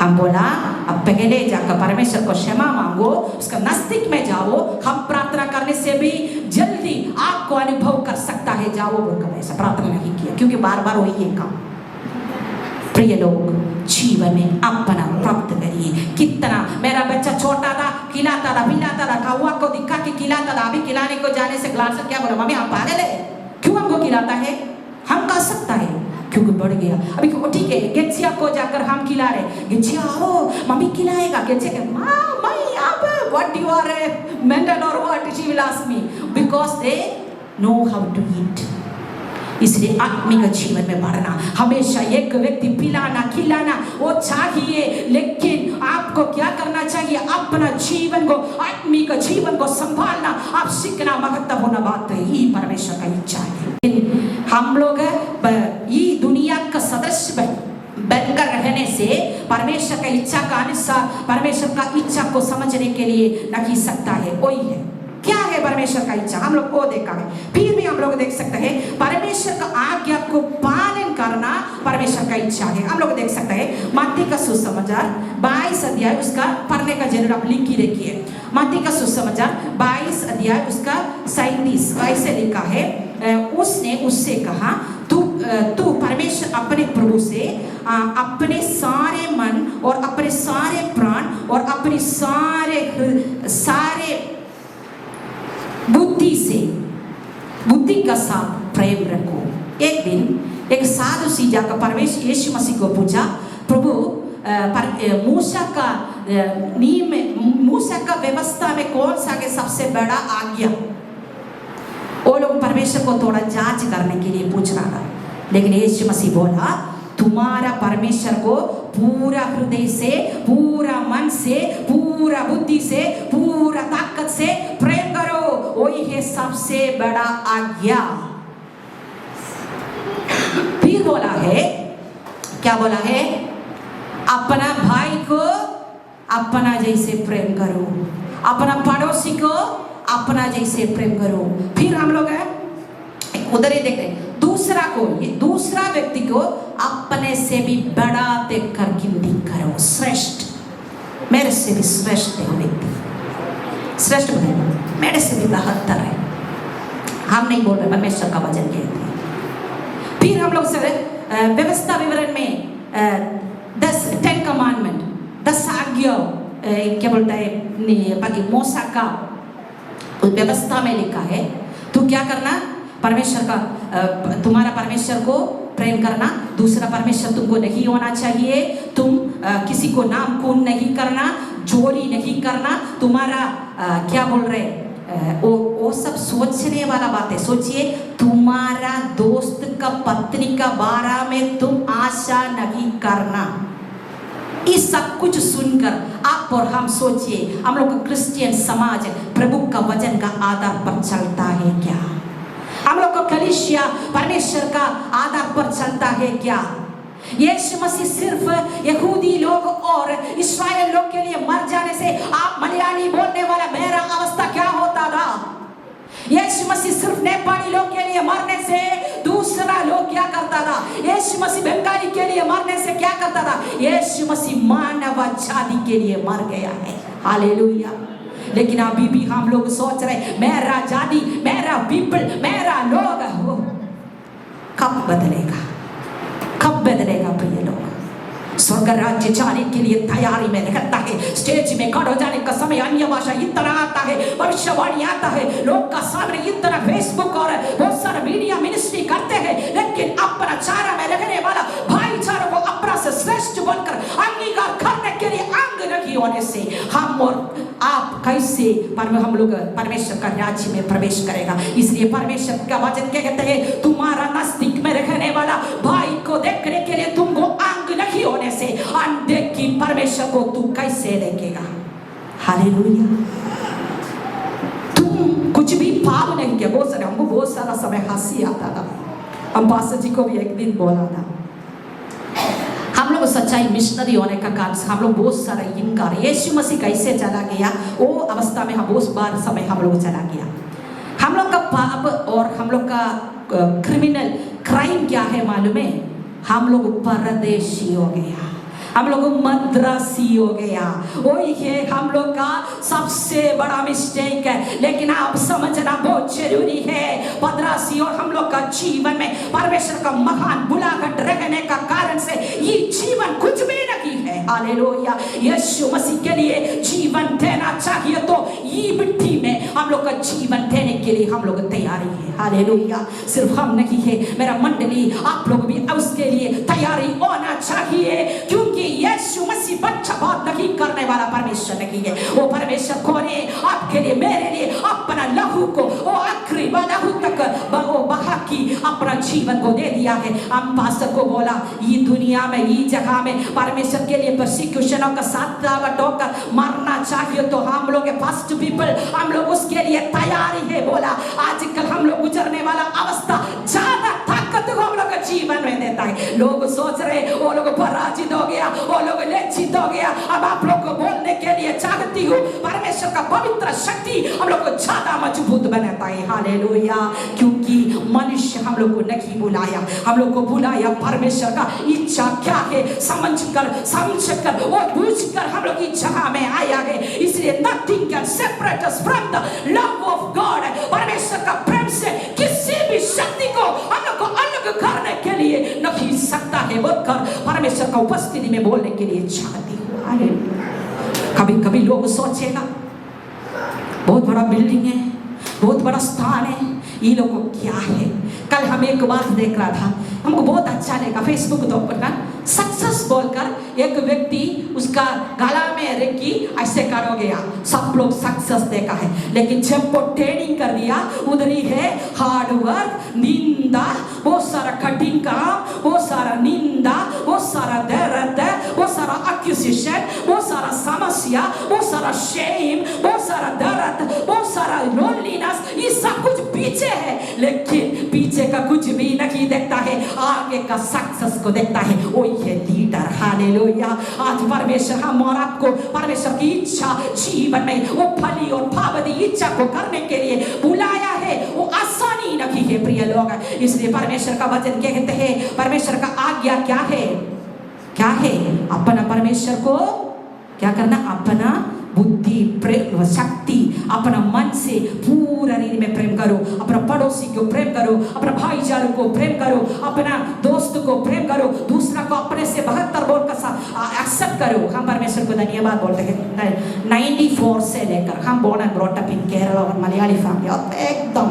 हम बोला अब पहले जाकर परमेश्वर को क्षमा मांगो, उसका नजदीक में जाओ, हम प्रार्थना करने से भी जल्दी आपको अनुभव कर सकता है, जाओ। बोलकर ऐसा प्रार्थना नहीं किया, क्योंकि बार बार वही है काम। प्रिय लोग जीवन में अपना प्राप्त करिए। कितना मेरा बच्चा छोटा था, खिलाता था पिलाता था, कौवा को दिखा के खिलाता था, अभी खिलाने को जाने से ग्लास से क्या बोला मम्मी आप पागल है, क्यों हमको खिलाता है? हम कर सकता है क्योंकि बढ़ गया। अभी ठीक है गेचिया को जाकर हम खिला रहे, गेचिया आओ मम्मी खिलाएगा, गेचिया के माँ मैं आप व्हाट यू आर मेंटल और what she will ask me because they know how to eat. इसलिए आत्मिक जीवन में बढ़ना, हमेशा एक व्यक्ति पिलाना खिलाना वो चाहिए, लेकिन आपको क्या करना चाहिए? अपना जीवन को आत्मिक जीवन को संभालना आप सीखना महत्वपूर्ण बात है। ये परमेश्वर का इच्छा है। हम लोग ये दुनिया का सदस्य बनकर रहने से परमेश्वर का इच्छा का अनुसार परमेश्वर का इच्छा को समझने के लिए नहीं सकता है। वही है क्या है परमेश्वर का इच्छा, हम लोग को देखा है। फिर भी हम लोग देख सकते हैं परमेश्वर का आज्ञा को पालन करना परमेश्वर का इच्छा है। हम लोग देख सकते हैं मत्ती का सुसमाचार 22 अध्याय उसका पढ़ने का जरूर आप लिख ही रखिए। मत्ती का सुसमाचार 22 अध्याय उसका 37 ऐसे लिखा है, उसने उससे कहा तू परमेश्वर अपने प्रभु से अपने सारे मन और अपने सारे प्राण और अपने सारे बुद्धि का साथ प्रेम रखो। एक दिन एक साधु सी जाकर परमेश्वर यीशु मसीह को पूछा, प्रभु मूसा का नियम मूसा का व्यवस्था में कौन सा है सबसे बड़ा आज्ञा? वो लोग परमेश्वर को थोड़ा जांच करने के लिए पूछ रहा था, लेकिन यीशु मसीह बोला तुम्हारा परमेश्वर को पूरा हृदय से, पूरा मन से, पूरा बुद्धि से, पूरा ताकत से प्रेम करो, वही है सबसे बड़ा आज्ञा। फिर बोला है, क्या बोला है? अपना भाई को अपना जैसे प्रेम करो, अपना पड़ोसी को अपना जैसे प्रेम करो। फिर हम लोग उधर ही देख रहे दूसरा को, ये दूसरा व्यक्ति को अपने से भी बड़ा देखकर गिनती करो। श्रेष्ठ, मेरे से भी श्रेष्ठ है व्यक्ति, श्रेष्ठ बने मेरे से भी बेहतर है। हम नहीं बोल रहे, परमेश्वर का वचन कहते हैं। फिर हम लोग से व्यवस्था विवरण में 10 कमांडमेंट 10 आज्ञा क्या बोलता है बाकी मूसा का व्यवस्था में लिखा है। तो क्या करना, परमेश्वर का तुम्हारा परमेश्वर को प्रेम करना, दूसरा परमेश्वर तुमको नहीं होना चाहिए, तुम किसी को नाम खून नहीं करना, चोरी नहीं करना, तुम्हारा क्या बोल रहे वो सब सोचने वाला बात है। सोचिए, तुम्हारा दोस्त का पत्नी का बारे में तुम आशा नहीं करना। इस सब कुछ सुनकर आप और हम सोचिए, हम लोग क्रिश्चियन समाज प्रभु का वचन का आधार पर चलता है क्या? हम लोग को कलीसिया परमेश्वर का आधार पर चलता है क्या? यीशु मसीह सिर्फ यहूदी लोग और इस्राएल लोग के लिए मर जाने से, आप मलयाली बोलने वाला मेरा अवस्था क्या होता था? यीशु मसीह सिर्फ नेपाली लोग के लिए मरने से दूसरा लोग क्या करता था? यीशु मसीह बंगाली के लिए मरने से क्या करता था? यीशु मसीह मानव जाति के लिए मर गया है। हालेलुया। लेकिन अभी भी हम लोग सोच रहे मेरा जाति, मेरा पीपल, मेरा लोग। कब बदलेगा? कब बदलेगा प्रिय लोग? स्वर्ग राज्य जाने के लिए तैयारी में रहता है। स्टेज में खड़े हो जाने का समय अन्य भाषा इतना आता है, भविष्यवाणी आता है, लोग का सामने इतना फेसबुक और बहुत सारा मीडिया मिनिस्ट्री करते हैं, लेकिन अपना चारा में लगने वाला भाईचारा को अपना से श्रेष्ठ बनकर अंगीकार करने के लिए अंग नहीं होने से हम और आप कैसे हम लोग परमेश्वर का राज्य में प्रवेश करेगा? इसलिए परमेश्वर का वचन क्या कहते हैं? तुम्हारा नजदीक में रहने वाला भाई को देखने के लिए तुमको अंग नहीं होने से अनदेखी परमेश्वर को तू कैसे देखेगा? हालेलुया। तुम कुछ भी पाप नहीं किया। बहुत सारे, हमको बहुत सारा समय हंसी आता था। हम पास्टर जी को भी एक दिन बोला था, हम लोग सच्चाई मिशनरी होने का कारण हम लोग बहुत सारा इनकार, यीशु मसीह कैसे चला गया वो अवस्था में हम बहुत बार समय हम लोग चला गया। हम लोग का पाप और हम लोग का क्रिमिनल क्राइम क्या है मालूम है? हम लोग परदेशी हो गया, हम लोग मद्रासी हो गया। वही है हम लोग का सबसे बड़ा मिस्टेक है। लेकिन आप समझना बहुत जरूरी है, मद्रासी और हम लोग का जीवन में परमेश्वर का महान बुलाहट रहने का कारण से ये जीवन कुछ भी नहीं है। हालेलुया। यीशु मसीह के लिए जीवन देना चाहिए तो ये मिट्टी में हम लोग का जीवन देने के लिए हम लोग तैयारी है। हालेलुया। सिर्फ हम नहीं है, मेरा मंडली, आप लोग भी उसके लिए तैयारी होना चाहिए, क्योंकि यीशु मसीह पक्षपात नहीं करने वाला परमेश्वर नहीं है। वो परमेश्वर को ने आपके लिए, मेरे लिए अपना लहू को, वो आखिरी लहू तक वो बहा की अपना जीवन को दे दिया है। हम पास्टर को बोला, ये दुनिया में, ये जगह में परमेश्वर के लिए परसिक्यूशनों का साथ होकर मरना चाहिए तो हम लोग फर्स्ट पीपल, हम लोग उसके लिए तैयारी है। बोला आजकल हम लोग गुजरने वाला अवस्था ज्यादा ताकत को हम लोग जीवन में देता है। लोग सोच रहे वो लोग पराजित हो गया, वो लोग लज्जित हो गया। अब आप लोग को बोलने के लिए चाहती हूँ, परमेश्वर का पवित्र शक्ति हम लोग को ज्यादा मजबूत बनाता है। हालेलुया। क्योंकि मनुष्य हम लोग को नहीं बुलाया, हम लोग को बुलाया परमेश्वर का इच्छा क्या है समझकर वो बूझकर हम लोग इस जगह में आया है। इसलिए nothing can separate us from the love of God। परमेश्वर का प्रेम से किसी भी शक्ति को हम लोग को अलग करने के लिए नहीं सकता है। बोलकर परमेश्वर का उपस्थिति में बोलने के लिए चाहती हूँ। कभी कभी लोग सोचेगा बहुत बड़ा बिल्डिंग है, बहुत बड़ा स्थान है, ये लोग को क्या है? कल हम एक बात देख रहा था, हमको बहुत अच्छा लगा। फेसबुक तो पर सक्सेस बोलकर एक व्यक्ति उसका गला में रेखी ऐसे कर हो गया, सब लोग सक्सेस देखा है। लेकिन जब वो ट्रेनिंग कर दिया, उधर ही है हार्ड वर्क, निंदा, बहुत सारा कठिन काम, बहुत सारा निंदा, बहुत सारा दर्द, बहुत सारा एक्यूजेशन, बहुत सारा समस्या, बहुत सारा शेम, बहुत सारा दर्द, बहुत सारा लोनलीनेस, ये सब कुछ पीछे है। लेकिन पीछे का कुछ भी नहीं देखता है, आगे का सक्सेस को देखता है। वही है लीडर। हालेलुया। आज परमेश्वर हम और आपको परमेश्वर की इच्छा जीवन में वो फली और भावदी इच्छा को करने के लिए बुलाया है। वो आसानी नहीं है प्रिय लोग। इसलिए परमेश्वर का वचन क्या कहते हैं? परमेश्वर का आज्ञा क्या है? क्या है? अपना परमेश्वर को क्या करना? अपना बुद्धि शक्ति अपना मन से पूरा रीति में प्रेम करो, अपना पड़ोसी को प्रेम करो, अपना भाईचारे को प्रेम करो, अपना दोस्त को प्रेम करो, दूसरा को अपने से 72 बोल का एक्सेप्ट करो। हम परमेश्वर को धन्यवाद बोलते हैं। 94 से लेकर हम born and brought up in Kerala और मलयाली फैमिली, और एकदम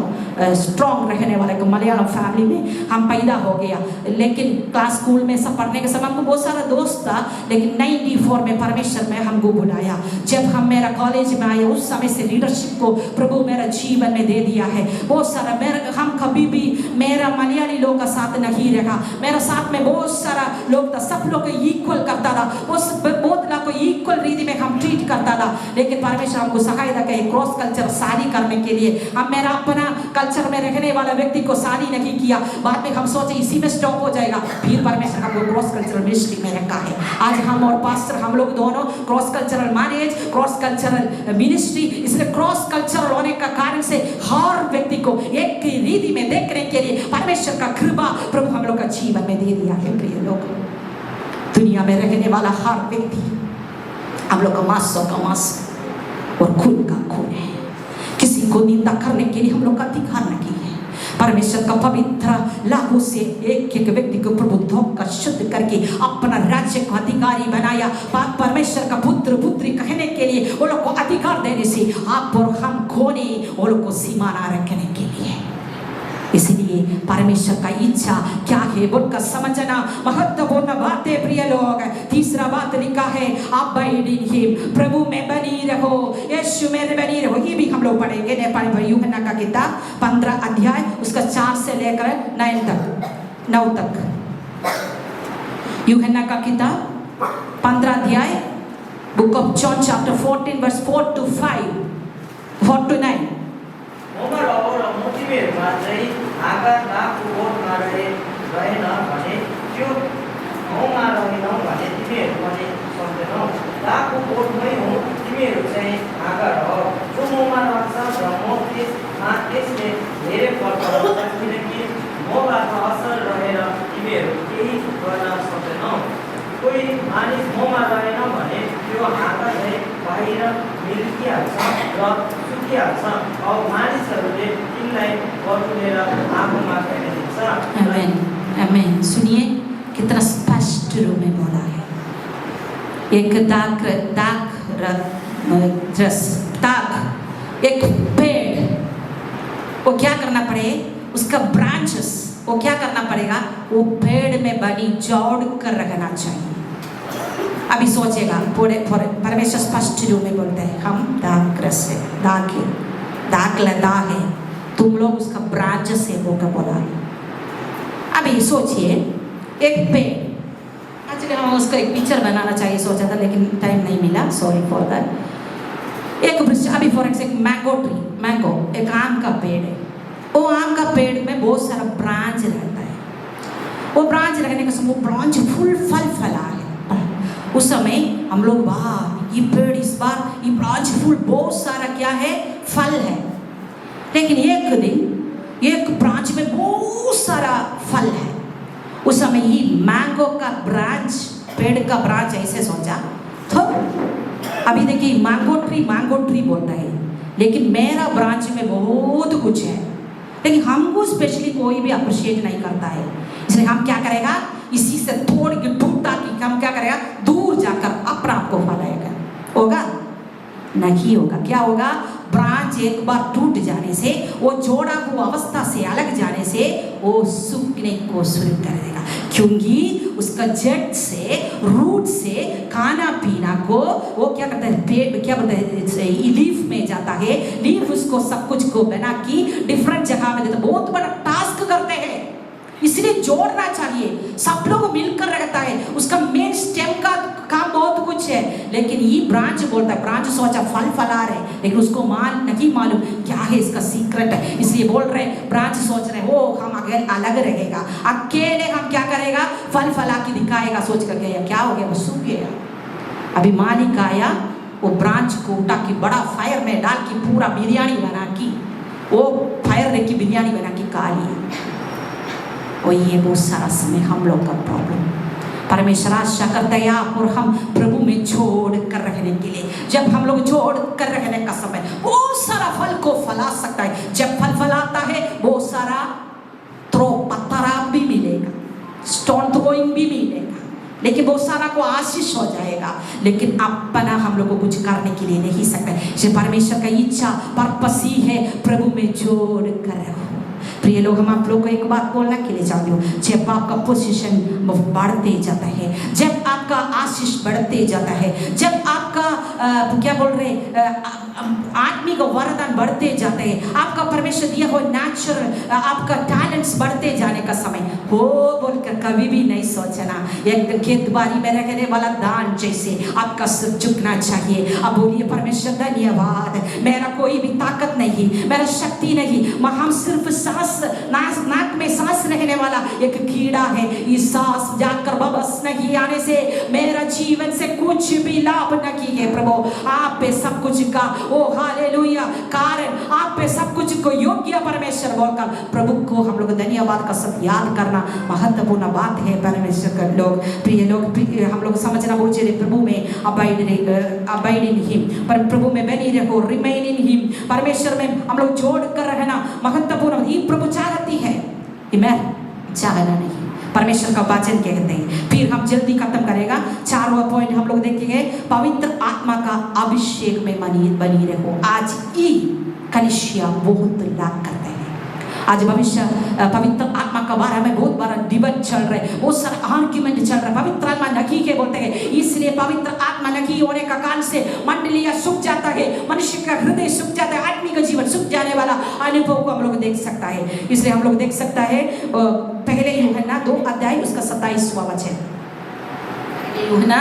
स्ट्रॉन्ग रहने वाले मलयालम फैमिली में हम पैदा हो गया। लेकिन क्लास स्कूल में सब पढ़ने के समय हमको बहुत सारा दोस्त था, लेकिन 94 में परमेश्वर में हमको बुलाया। जब हम मेरा कॉलेज में आए उस समय से लीडरशिप को प्रभु मेरा जीवन में दे दिया है। बहुत सारा हम कभी भी मेरा मलयाली लोग का साथ नहीं रखा, मेरा साथ में बहुत सारा लोग था, सब लोग को इक्वल करता था, बहुत लोग को इक्वल रीति में हम ट्रीट करता था। लेकिन परमेश्वर हमको सहायता करे क्रॉस कल्चर शादी करने के लिए। हम मेरा अपना कल्चर में रहने वाला व्यक्ति को शादी नहीं किया, बाद में हम सोचे इसी में स्टॉप हो जाएगा, फिर परमेश्वर हमको क्रॉस कल्चरल मिनिस्ट्री में रखा है। आज हम और पास्टर हम लोग दोनों cross cultural marriage, cross cultural ministry, इसलिए क्रॉस कल्चरल होने का कारण से हर व्यक्ति को एक रीति में देखने के लिए परमेश्वर का कृपा प्रभु हम लोग का जीवन में दे दिया है। प्रिय लोग, दुनिया में रहने वाला हर व्यक्ति हम लोग का मांस का मांस और खून का खून है। किसी को निंदा करने के लिए हम लोग का अधिकार नहीं है। परमेश्वर का पवित्र लागू से एक एक व्यक्ति को प्रभु धोकर शुद्ध करके अपना राज्य को अधिकारी बनाया। परमेश्वर का पुत्र पुत्री कहने के लिए वो लोग को अधिकार देने से आप और हम को नहीं, वो लोग को सीमा ना रखने के लिए। इसलिए परमेश्वर का इच्छा क्या है बोलकर समझना महत्वपूर्ण बात है। प्रिय लोग, तीसरा बात लिखा है अबाइड इन हिम, प्रभु में बनी रहो, यीशु में बनी रहो। ये भी हम लोग पढ़ेंगे नेपाली यूहन्ना का किताब 15 अध्याय उसका 4 से लेकर 9 तक। यूहन्ना का किताब 15 अध्याय, book of John chapter 14 verse 4 to 5, 4 to 9। तिमीहरूमा चाहिँ आकार नाकको बोटमा रहेन भने त्यो ठाउँमा रहेनौ भने तिमीहरू पनि सक्दैनौ। नाकको बोटमै हो, तिमीहरू चाहिँ आकार हो। जो ममा रहन्छ र म त्यसमा त्यसले धेरै फल फलाउँछ, किनकि मबाट असर रहेर तिमीहरू केही गर्न सक्दैनौ। कोही मानिस ममा रहेन भने त्यो आकार चाहिँ बाहिर निल्किहाल्छ र सुकिहाल्छ, अब मानिसहरूले तिनलाई बटुलेर आगोमा फ्याँकिदिन्छ। आमेन, आमेन। सुनिए कितना स्पष्ट रूप में बोला है। एक एक पेड़ वो क्या करना पड़े, उसका ब्रांचेस वो क्या करना पड़ेगा, वो पेड़ में बनी जोड़ कर रखना चाहिए। अभी सोचेगा पूरे परमेश्वर स्पष्ट रूप में बोलते हैं हम दाग है, तुम लोग उसका ब्रांच से होकर बोला। अभी सोचिए एक पेड़, एक्चुअली हम उसका एक पिक्चर बनाना चाहिए सोचा था, लेकिन टाइम नहीं मिला, सॉरी फॉर दैट। एक वृक्ष, अभी for example mango tree, mango एक आम का पेड़ है। वो आम का पेड़ में बहुत सारा ब्रांच रहता है। वो ब्रांच रहने के समय ब्रांच फुल फल फला है। उस समय हम लोग वाह ये पेड़ इस बार ये ब्रांच फुल बहुत सारा क्या है, फल है। लेकिन एक दिन एक ब्रांच में बहुत सारा फल है। उस समय ही मैंगो का ब्रांच, पेड़ का ब्रांच ऐसे सोचा तो अभी देखिए मैंगो ट्री बोलता है, लेकिन मेरा ब्रांच में बहुत कुछ है, लेकिन हमको स्पेशली कोई भी अप्रिशिएट नहीं करता है। इसलिए हम क्या करेगा, इसी से तोड़ के टूटा कि हम क्या करेगा, दूर जाकर अपना आपको फैलाएगा। होगा नहीं होगा, क्या होगा, ब्रांच एक बार टूट जाने से, वो जोड़ा हुआ अवस्था से अलग जाने से वो सूखने को शुरू कर देगा, क्योंकि उसका जड़ से रूट से खाना पीना को वो क्या करता है, पेड़ क्या बोलते हैं, लीफ में जाता है। लीफ उसको सब कुछ को बना की डिफरेंट जगह में देता, बहुत बड़ा टास्क करते हैं। इसलिए जोड़ना चाहिए, सब लोग मिलकर रहता है। उसका मेन स्टेम का काम बहुत कुछ है, लेकिन ये ब्रांच बोलता है, ब्रांच सोचा फल फला रहे, लेकिन उसको नहीं मालूम क्या है इसका सीक्रेट है। इसलिए बोल रहे ब्रांच सोच रहे वो हम अगर अलग रहेगा, अकेले हम क्या करेगा, फल फला के दिखाएगा, सोच कर गया क्या हो गया, वो सूख गया। अभी मालिक आया, वो ब्रांच को उठा के बड़ा फायर में डाल के पूरा बिरयानी बना की, वो फायर रख की बिरयानी बना के खा ली। और ये बहुत सारा समय हम लोग का प्रॉब्लम, परमेश्वर आशा करता है आप और हम प्रभु में जोड़ कर रहने के लिए। जब हम लोग जोड़ कर रहने का समय बहुत सारा फल को फला सकता है। जब फल फलाता है बहुत सारा पत्थर भी मिलेगा, स्टोन थ्रोइंग भी मिलेगा, लेकिन बहुत सारा को आशीष हो जाएगा, लेकिन अपना हम लोग को कुछ करने के लिए नहीं सकता। ये परमेश्वर का इच्छा पर्पस ही है, प्रभु में जोड़ कर रखो। प्रिय लोग, हम आप लोग को एक बात बोलना के लिए चाहती हूँ, जब आपका पोजीशन बढ़ते जाता है, जब आपका आशीष बढ़ते जाता है, जब आपका क्या बोल रहे आत्मिक वरदान बढ़ते जाते हैं, आपका परमेश्वर दिया हो नेचुरल आपका टैलेंट्स बढ़ते जाने का समय हो बोलकर कभी भी नहीं सोचना। एक खेत बाड़ी में रहने वाला दान जैसे आपका सिर झुकना चाहिए। अब बोलिए परमेश्वर धन्यवाद, मेरा कोई भी ताकत नहीं, मेरा शक्ति नहीं, हम सिर्फ सांस नाक में सांस रहने वाला एक कीड़ा है। इस सांस जाकर वापस नहीं आने से मेरा जीवन से कुछ भी लाभ नहीं है। प्रभु आप पे सब कुछ का ओ हालेलुया कारण आप पे सब कुछ को योग्य परमेश्वर बोलकर प्रभु को हम लोग धन्यवाद का सब याद करना महत्वपूर्ण बात है। परमेश्वर का लोग प्रिय लोग हम लोग समझना बहुत जरूरी, प्रभु में अबाइड इन हिम, पर प्रभु में बनी रहो, रिमेन इन हिम, परमेश्वर में हम लोग जोड़ कर रहना महत्वपूर्ण। ये प्रभु चाहती है, मैं चाहना नहीं, परमेश्वर का वचन कहते हैं। फिर हम जल्दी खत्म करेगा। 4वां पॉइंट हम लोग देखेंगे, पवित्र आत्मा का अभिषेक में बनी रहो। आज ई कलिसिया बहुत लाभ करते हैं। आज भविष्य पवित्र आत्मा का बारे में बहुत बड़ा डिबेट चल रहा है, बहुत सारा आर्ग्यूमेंट चल रहा है। पवित्र आत्मा नकी के बोलते हैं, इसलिए पवित्र आत्मा नकी होने का कारण से मंडलियां सूख जाता है, मनुष्य का हृदय सूख जाता है, आदमी का जीवन सूख जाने वाला अनुभव को हम लोग देख सकता है। इसलिए हम लोग देख सकता है पहले यूहन्ना 2 अध्याय उसका 27वां वचन, यूहन्ना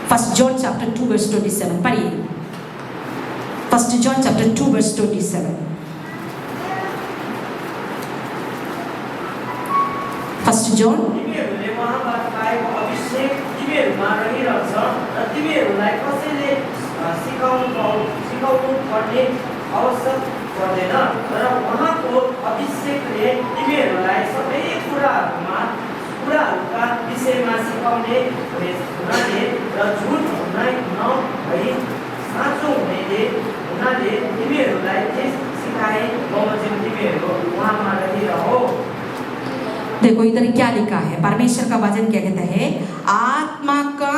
1 John chapter 2 verse 27 पढ़िए। 1 John chapter 2 verse 27, 1 John तिमीहरूले उहाँबाट पाएको अभिषेक तिमीहरूमा रहिरहन्छ र तिमीहरूलाई कसैले सिकाउनु पर्ने आवश्यक पर्दैन, र उहाँको अभिषेकले तिमीहरूलाई सबै कुराहरूका विषयमा सिकाउने हुनाले र झुट नभई साँचो हुनाले तिमीहरूलाई के सिकाए बमोजिम तिमीहरू उहाँमा रहिरहो। देखो इधर क्या लिखा है, परमेश्वर का वचन क्या कहता है, आत्मा का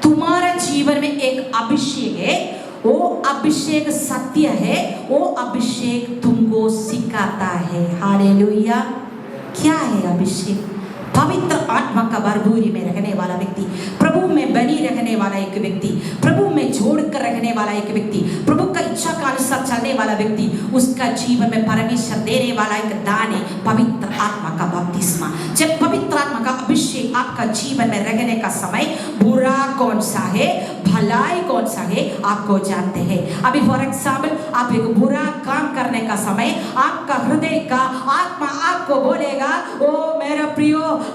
तुम्हारा जीवन में एक अभिषेक है, वो अभिषेक सत्य है, वो अभिषेक तुमको सिखाता है। हालेलुया। क्या है अभिषेक? पवित्र आत्मा का भरपूरी में रहने वाला व्यक्ति, प्रभु में बनी रहने वाला एक व्यक्ति, प्रभु में जोड़ कर रहने वाला एक व्यक्ति, प्रभु का इच्छा का अनुसार चलने वाला व्यक्ति, उसका जीवन में परमेश्वर देने वाला एक दान है पवित्र आत्मा का बपतिस्मा। जब पवित्र आत्मा का अभिषेक आपका जीवन में रहने का समय, बुरा कौन सा है, भलाई कौन सा है, आपको जानते हैं। अभी फॉर एग्जाम्पल आप एक बुरा काम करने का समय, आपका हृदय का आत्मा आपको बोलेगा, ओ मेरा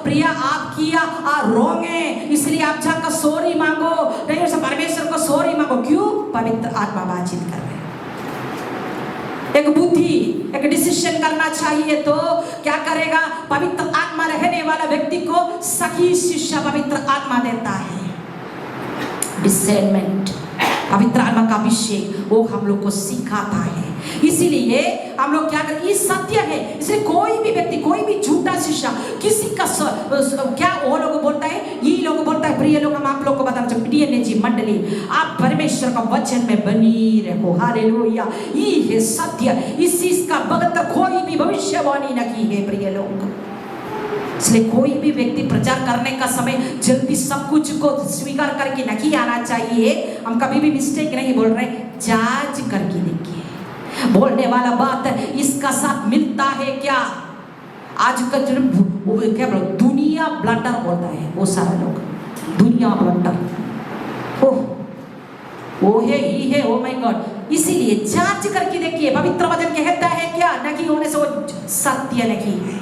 प्रिया आप किया रॉन्ग है, इसलिए आप जाकर सॉरी मांगो, नहीं उसे परमेश्वर को सॉरी मांगो। क्यों? पवित्र आत्मा बातचीत कर रहे हैं। एक बुद्धि, एक डिसीजन करना चाहिए तो क्या करेगा? पवित्र आत्मा रहने वाला व्यक्ति को सही शिक्षा पवित्र आत्मा देता है। डिसेंटमेंट, पवित्र आत्मा का अभिषेक वो हम लोग को सिखाता है। इसीलिए हम लोग क्या करें, ये सत्य है, इसलिए कोई भी व्यक्ति, कोई भी झूठा शिक्षा किसी का क्या वो लोग बोलता है, ये लोग बोलता है। प्रिय लोग, हम आप लोग को बताना चाहते हैं, डीएनएजी मंडली, आप परमेश्वर का वचन में बनी रहो। हालेलुया। ये है सत्य, इस चीज का बगैर कोई भी भविष्यवाणी नहीं है। प्रिय लोग, इसलिए कोई भी व्यक्ति प्रचार करने का समय जल्दी सब कुछ को स्वीकार करके नहीं आना चाहिए। हम कभी भी मिस्टेक नहीं बोल रहे, जांच करके देखिए बोलने वाला बात इसका साथ मिलता है क्या। आज का जो क्या बोलो, दुनिया ब्लंडर बोलता है, वो सारा लोग दुनिया ब्लंडर, वो है ही है, ओ माय गॉड। इसीलिए जांच करके देखिए, पवित्र वचन कहता है क्या, नहीं होने से वो सत्य नहीं है।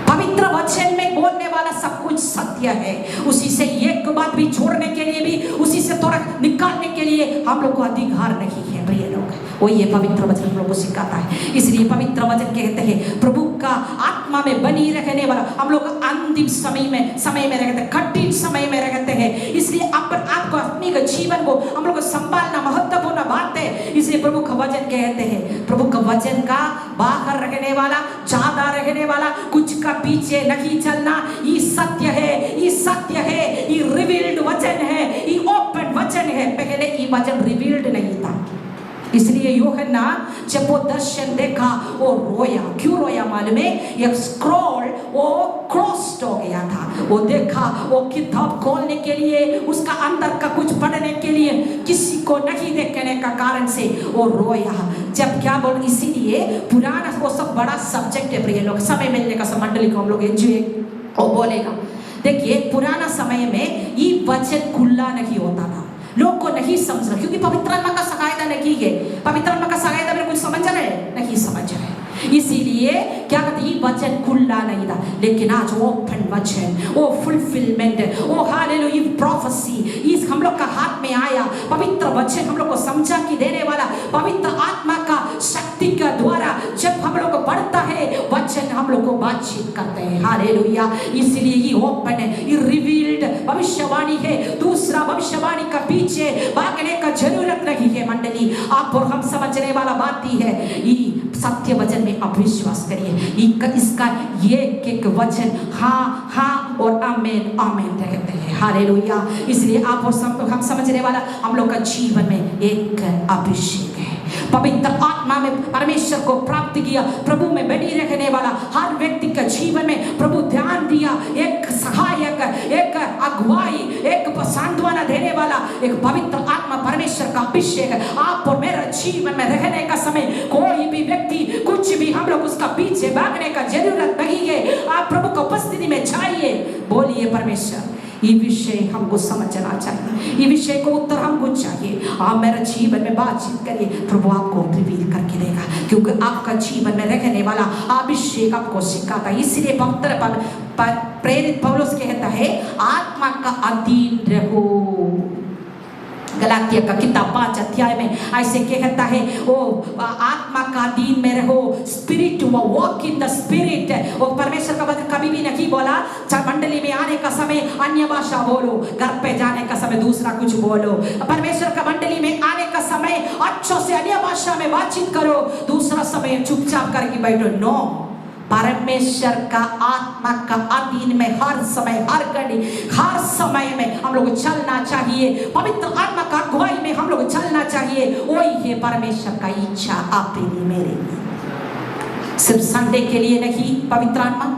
पवित्र वचन में बोलने वाला सब कुछ सत्य है। उसी से एक बात भी छोड़ने के लिए भी, उसी से थोड़ा निकालने के लिए हम लोग को अधिकार नहीं है। प्रिय लोग, वो ये पवित्र वचन हम लोग को सिखाता है। इसलिए पवित्र वचन कहते हैं प्रभु का आत्मा में बनी रहने वाला, हम लोग अंतिम समय में रहते हैं, कठिन समय में रहते हैं। इसलिए आपको अपने जीवन को हम लोग को संभालना महत्वपूर्ण बात है। इसलिए प्रभु का वचन कहते हैं, प्रभु का वचन का बाहर रहने वाला, ज्यादा रहने वाला, कुछ का पीछे नहीं चलना। ये सत्य है, ये सत्य है, ये रिवील्ड वचन है, ये ओपन वचन है। पहले ये वचन रिवील्ड नहीं था। इसलिए यूहन्ना जब वो दर्शन देखा वो रोया। क्यों रोया मालूम है? एक स्क्रॉल वो क्रॉस्ड हो गया था। वो देखा, वो किताब खोलने के लिए, उसका अंदर का कुछ पढ़ने के लिए किसी को नहीं देखने का कारण से वो रोया। जब क्या बोल, इसीलिए पुराना वो सब बड़ा सब्जेक्ट है प्रिय लोग। समय मिलने का मंडली को हम लोग एंजॉय वो बोलेगा। देखिए पुराना समय में ये वचन खुला नहीं होता था, लोग को नहीं समझ रहा, क्योंकि पवित्र आत्मा का सहायता नहीं है। पवित्र आत्मा का सहायता में कुछ समझ रहे नहीं समझ रहे, इसीलिए क्या कहते ये वचन खुला नहीं था। लेकिन आज ओपन वचन, वो फुलफिलमेंट, वो हालेलुया प्रोफेसी इस हम लोग का हाथ में आया। पवित्र वचन हम लोग को समझा कि देने वाला पवित्र आत्मा का शक्ति का द्वारा जब हम लोग को बढ़ता है वचन, हम लोग को बातचीत करते हैं। हालेलुया, इसलिए ये ओपन है, ये रिवील्ड भविष्यवाणी है। दूसरा भविष्यवाणी का पीछे भागने का जरूरत नहीं है मंडली। आप और हम समझने वाला बात ही है, ये सत्य वचन में आप विश्वास करिए। इसका ये एक वचन हाँ हाँ और आमेन आमेन कहते हैं। हालेलुया, इसलिए आप और हम समझने वाला हम लोग का जीवन में एक अभिषेक है। पवित्र आत्मा में परमेश्वर को प्राप्त किया, प्रभु में बनी रहने वाला हर व्यक्ति का जीवन में प्रभु ध्यान दिया। एक सहायक, एक अगुवाई, एक सांत्वना देने वाला एक पवित्र आत्मा परमेश्वर का अभिषेक आप और मेरा जीवन में रहने का समय कोई भी व्यक्ति कुछ भी हम लोग उसका पीछे भागने का जरूरत नहीं है। आप प्रभु की उपस्थिति में जाइए, बोलिए परमेश्वर ये विषय हमको समझना चाहिए, ये विषय को उत्तर हमको चाहिए। आप मेरे जीवन में बातचीत करिए, प्रभु आपको रिवील करके देगा, क्योंकि आपका जीवन में रहने वाला अभिषेक आपको सिखाता है। इसलिए पवित्र प्रेरित पौलुस कहता है आत्मा का अधीन रहो। गलातिया का किताब 5 अध्याय में ऐसे कहता है, वो आत्मा का अधीन में रहो, spirit walk in the spirit. वो परमेश्वर का वचन कभी भी नहीं बोला मंडली में आने का समय अन्य भाषा बोलो, घर पे जाने का समय दूसरा कुछ बोलो। परमेश्वर का मंडली में आने का समय अच्छों से अन्य भाषा में बातचीत करो, दूसरा समय चुपचाप करके बैठो। नो, परमेश्वर का आत्मा का अधीन में हर समय, हर घड़ी, हर समय में हम लोग चलना चाहिए। पवित्र आत्मा का अगुवाई में हम लोग चलना चाहिए। वही है परमेश्वर का इच्छा आपके लिए, मेरे लिए। सिर्फ संडे के लिए नहीं पवित्र आत्मा,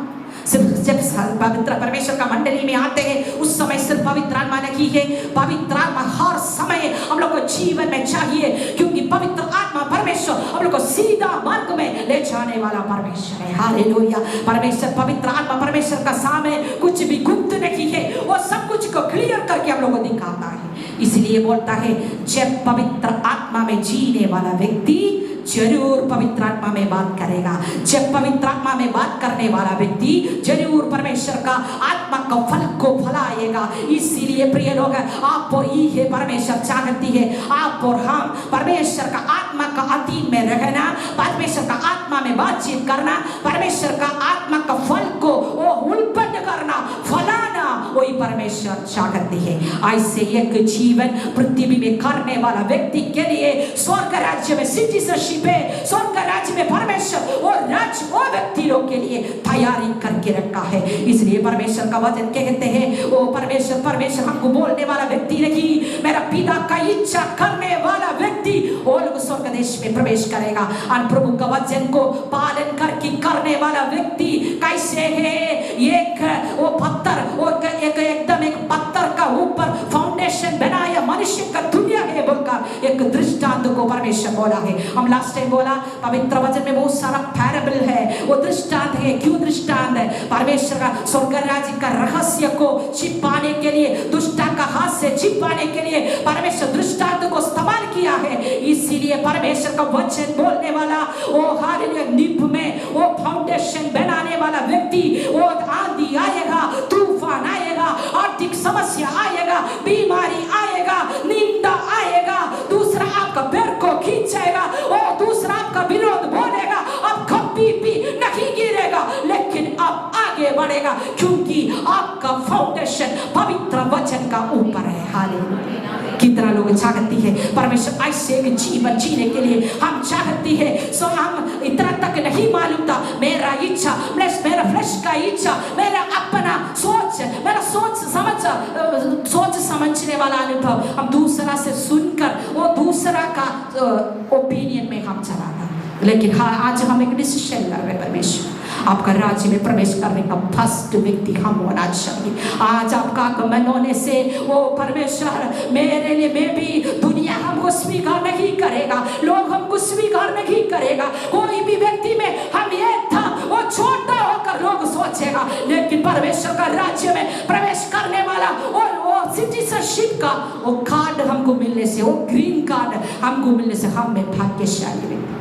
सिर्फ जब पवित्र परमेश्वर का मंडली में आते हैं उस समय सिर्फ पवित्र आत्मा नहीं है, पवित्र आत्मा हर समय हम लोग को जीवन में चाहिए, क्योंकि पवित्र आत्मा परमेश्वर हम लोग को सीधा मार्ग में ले जाने वाला परमेश्वर है। हालेलुया, परमेश्वर पवित्र आत्मा परमेश्वर का सामने कुछ भी गुप्त नहीं है, वो सब कुछ को क्लियर करके हम लोग को दिखाता है। इसलिए बोलता है जब पवित्र आत्मा में जीने वाला व्यक्ति जरूर पवित्र आत्मा में बात करेगा। जब पवित्र आत्मा में बात करने वाला व्यक्ति जरूर परमेश्वर का आत्मा का फल को फलाएगा। इसीलिए प्रिय लोग, आप और ये परमेश्वर चाहती है आप और हम परमेश्वर का आत्मा का अधीन में रहना, परमेश्वर का आत्मा में बातचीत करना, परमेश्वर का आत्मा का फल को वो उत्पन्न करना, फलाना, वही परमेश्वर चाहती है। ऐसे एक जीवन पृथ्वी में करने वाला व्यक्ति के लिए स्वर्ग राज्य में सिटीजनशिप है, स्वर्ग राज्य में परमेश्वर और राज्य वो व्यक्ति लोग के लिए तैयारी करके रखा है। इसलिए परमेश्वर का वचन कहते हैं वो परमेश्वर हमको बोलने वाला व्यक्ति नहीं, मेरा पिता का इच्छा करने वाला व्यक्ति वो लोग स्वर्ग देश में प्रवेश करेगा। और प्रभु का वचन को पालन करके करने वाला व्यक्ति कैसे है? एक वो पत्थर, वो एकदम एक पत्थर का ऊपर फाउंडेशन बनाया मनुष्य का दुनिया है बोलकर एक दृष्टांत को परमेश्वर बोला है। हम लास्ट टाइम बोला पवित्र वचन में बहुत सारा पैराबल है, वो दृष्टांत है। क्यों दृष्टांत है? परमेश्वर का स्वर्ग राज्य का रहस्य को छिपाने के लिए, दुष्टा का हाथ से छिपाने के लिए परमेश्वर दृष्टांत को इस्तेमाल किया है। इसीलिए परमेश्वर का वचन बोलने वाला वो हालेलुया नींव में वो फाउंडेशन बनाने वाला व्यक्ति, वो आंधी आएगा, तूफान आएगा, आर्थिक समस्या आएगा, बीमारी आएगा, निंदा आएगा, दूसरा आपका पैर को खींचेगा, वो बढ़ेगा, क्योंकि आपका फाउंडेशन पवित्र वचन का ऊपर है। हालेलुया। कितना लोग चाहती है परमेश्वर ऐसे एक जीवन जीने के लिए हम चाहती है। सो हम इतना तक नहीं मालूम था मेरा इच्छा, मेरा फ्लैश का इच्छा, मेरा अपना सोच, मेरा सोच समझने वाला अनुभव हम दूसरा से सुनकर वो दूसरा का ओपिनियन में हम चला था। लेकिन हाँ, आज हम एक डिसीजन कर रहे हैं, परमेश्वर आपका राज्य में प्रवेश करने का फर्स्ट व्यक्ति हम होना चाहिए। आज आपका आगमन होने से वो परमेश्वर मेरे लिए मैं भी, दुनिया हमको स्वीकार नहीं करेगा, लोग हमको स्वीकार नहीं करेगा, कोई भी व्यक्ति में हम ये था वो छोटा होकर लोग सोचेगा, लेकिन परमेश्वर का राज्य में प्रवेश करने वाला वो सिटीजनशिप का वो कार्ड हमको मिलने से, वो ग्रीन कार्ड हमको मिलने से हम में भाग्यशाली व्यक्ति।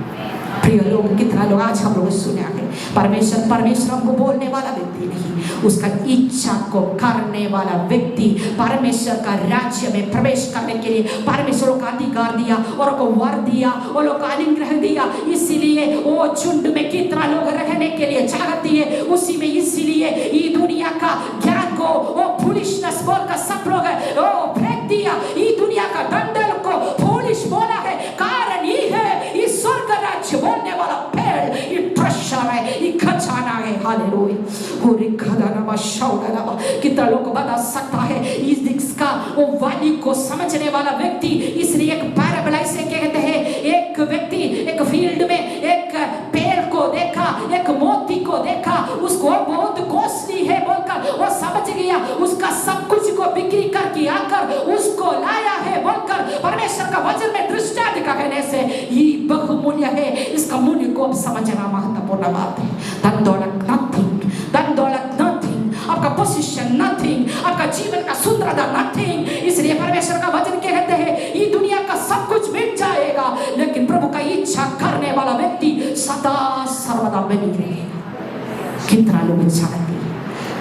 प्रिय लोग, कितना लोग आज हम लोग सुने हैं परमेश्वर हमको बोलने वाला व्यक्ति नहीं, उसका इच्छा को करने वाला व्यक्ति परमेश्वर का राज्य में प्रवेश करने के लिए परमेश्वर को अधिकार दिया और को वर दिया और लोग अनुग्रह दिया। इसीलिए वो झुंड में कितना लोग रहने के लिए चाहती है उसी में, इसीलिए ये दुनिया का ज्ञान को वो फूलिशनेस बोलकर सब लोग वो फेंक दिया, ये दुनिया का डंडल को फूलिश बोला है। कारण ये है ये स्वर्ग राज्य बोलने वाला पेड़, ये ट्रेजर है, ये खजाना है। हालेलुया। और खजाना शाउला कितना लोग बता सकता है इसका वो वैल्यू को समझने वाला व्यक्ति। इसलिए एक पैराबल ऐसे कहते हैं, एक व्यक्ति एक फील्ड में एक पेड़ को देखा, एक मोती को देखा, उसको बहुत कॉस्टली है बोलकर वो समझ गया, उसका सब कुछ को बिक्री करके आकर उसको लाया है बोलकर परमेश्वर का वचन में दृष्टांत कहने से ये बहुमूल्य है। इसका मूल्य को समझना महत्वपूर्ण बात है। धन दौलत नथिंग, धन दौलत नथिंग, आपका पोजीशन नथिंग, आपका जीवन का सुंदरता नथिंग। इसलिए परमेश्वर का वचन कहते हैं ये दुनिया का सब कुछ मिट जाएगा, लेकिन प्रभु का इच्छा करने वाला व्यक्ति सदा सर्वदा बनी रहेगा। कितना लोग चाहते हैं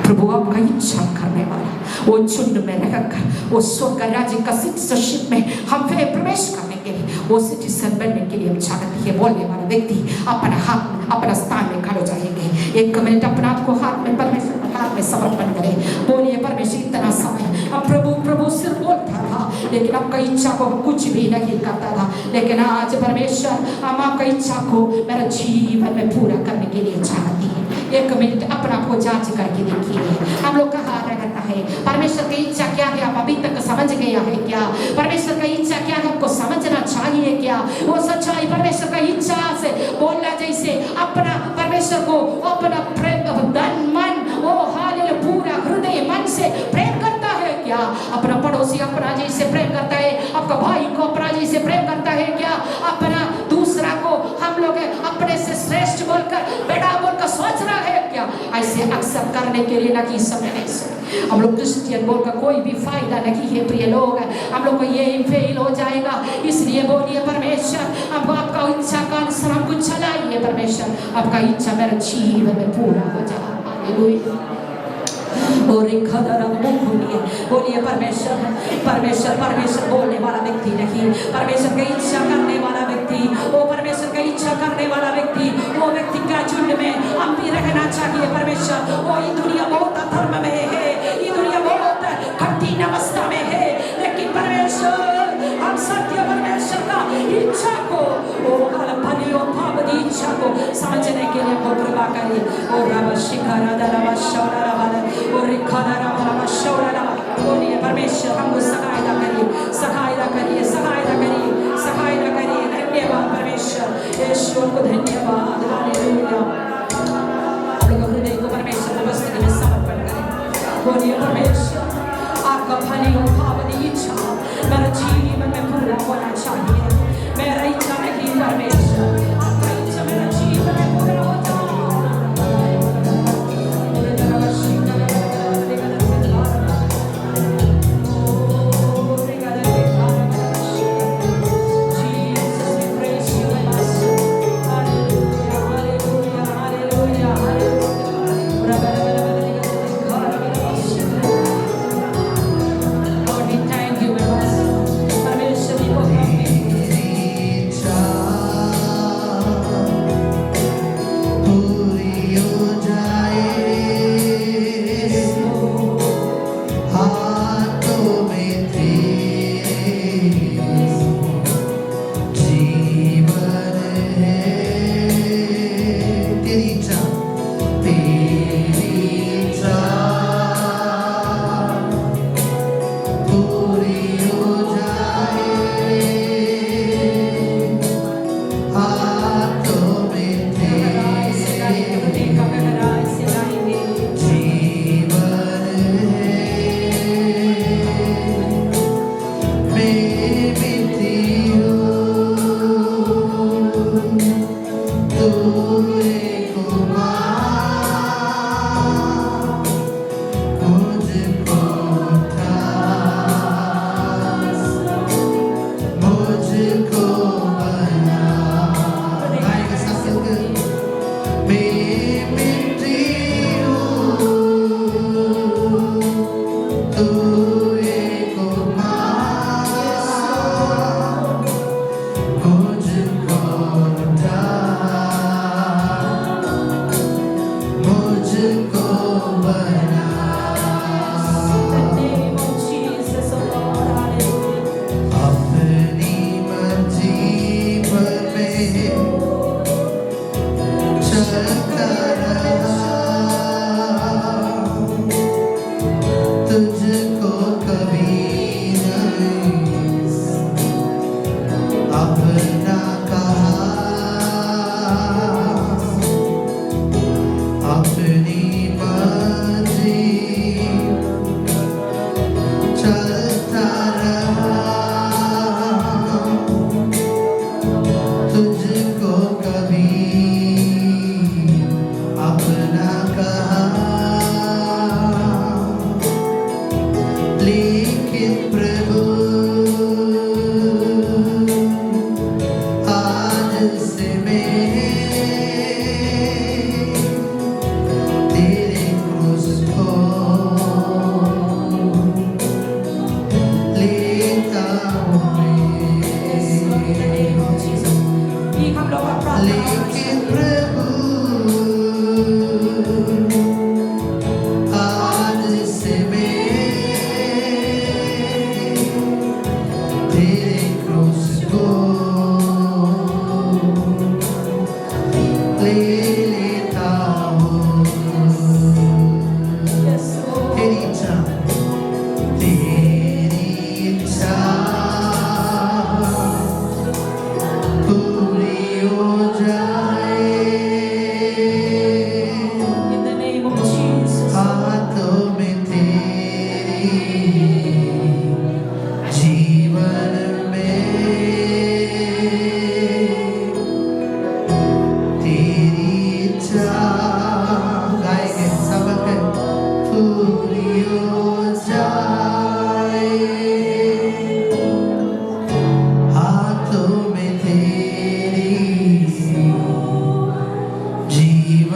प्रभु आपका इच्छा करने वाला वो झुंड में रहकर वो स्वर्ग राज्य का सिटीजनशिप में हम प्रवेश करने के लिए, वो सिटीजन बनने के लिए हम चाहते हैं बोलने वाला व्यक्ति अपना हाथ अपना स्थान में खड़े हो जाएंगे। एक मिनट अपना आपको हाथ में परमेश्वर के हाथ में समर्पण करें, बोलिए परमेश्वर इतना समय हम प्रभु सिर्फ बोलता था, लेकिन आपका इच्छा को कुछ भी नहीं करता था, लेकिन आज परमेश्वर हम आपका इच्छा को मेरे जीवन में पूरा करने के लिए चाहती है। एक मिनट अपना को जांच करके देखिए, हम लोग कहाँ रहता है, परमेश्वर की इच्छा क्या है आप अभी तक समझ गया है क्या? परमेश्वर का इच्छा क्या है आपको समझना चाहिए क्या? वो सच्चाई परमेश्वर का इच्छा से बोलना, जैसे अपना परमेश्वर को अपना प्रेम धन मन वो हालेलुया पूरा हृदय मन से प्रेम करता है क्या? अपना पड़ोसी अपना जैसे प्रेम करता है, आपका भाई को अपना जैसे प्रेम करता है क्या? अपना दूसरा को हम लोग अपने से श्रेष्ठ बोलकर बेटा बोलकर सोच रहा है क्या? ऐसे अक्सर करने के लिए ना कि समय नहीं से हम लोग क्रिश्चियन बोलकर कोई भी फायदा नहीं है। प्रिय लोग, हम लोग को ये फेल हो जाएगा। इसलिए बोलिए परमेश्वर अब आपका इच्छा का अनुसार हमको चलाइए, परमेश्वर आपका इच्छा मेरे जीवन में पूरा हो जाए। हालेलुया। और बोलिए परमेश्वर परमेश्वर परमेश्वर बोलने वाला व्यक्ति नहीं, परमेश्वर की इच्छा करने वाला व्यक्ति, वो परमेश्वर की इच्छा करने वाला व्यक्ति, वो व्यक्ति का झुंड में हम भी रहना चाहिए। परमेश्वर वो ये दुनिया बहुत अधर्म में है, ये दुनिया बहुत कठिन अवस्था में है, लेकिन परमेश्वर हम सत्य परमेश्वर का इच्छा को इच्छा को समझने के लिए वो कृपा करिए। और बोलिए परमेश्वर हमको सहायता करिए, सहायता करिए, सहायता करिए, सहायता करिए। धन्यवाद परमेश्वर, ईश्वर को धन्यवाद। हालेलुया। हृदय को परमेश्वर की उपस्थिति में समर्पण करें। बोलिए परमेश्वर आपका भली और भावनी इच्छा मेरे जीवन में पूरा होना चाहिए। मेरा इच्छा नहीं परमेश्वर, आपका इच्छा मेरे जीवन में पूरा हो जाए। तुझको कभी नहीं अपना कहा, अपनी मर्जी चलता रहा, तुझको कभी अपना कहा, लेकिन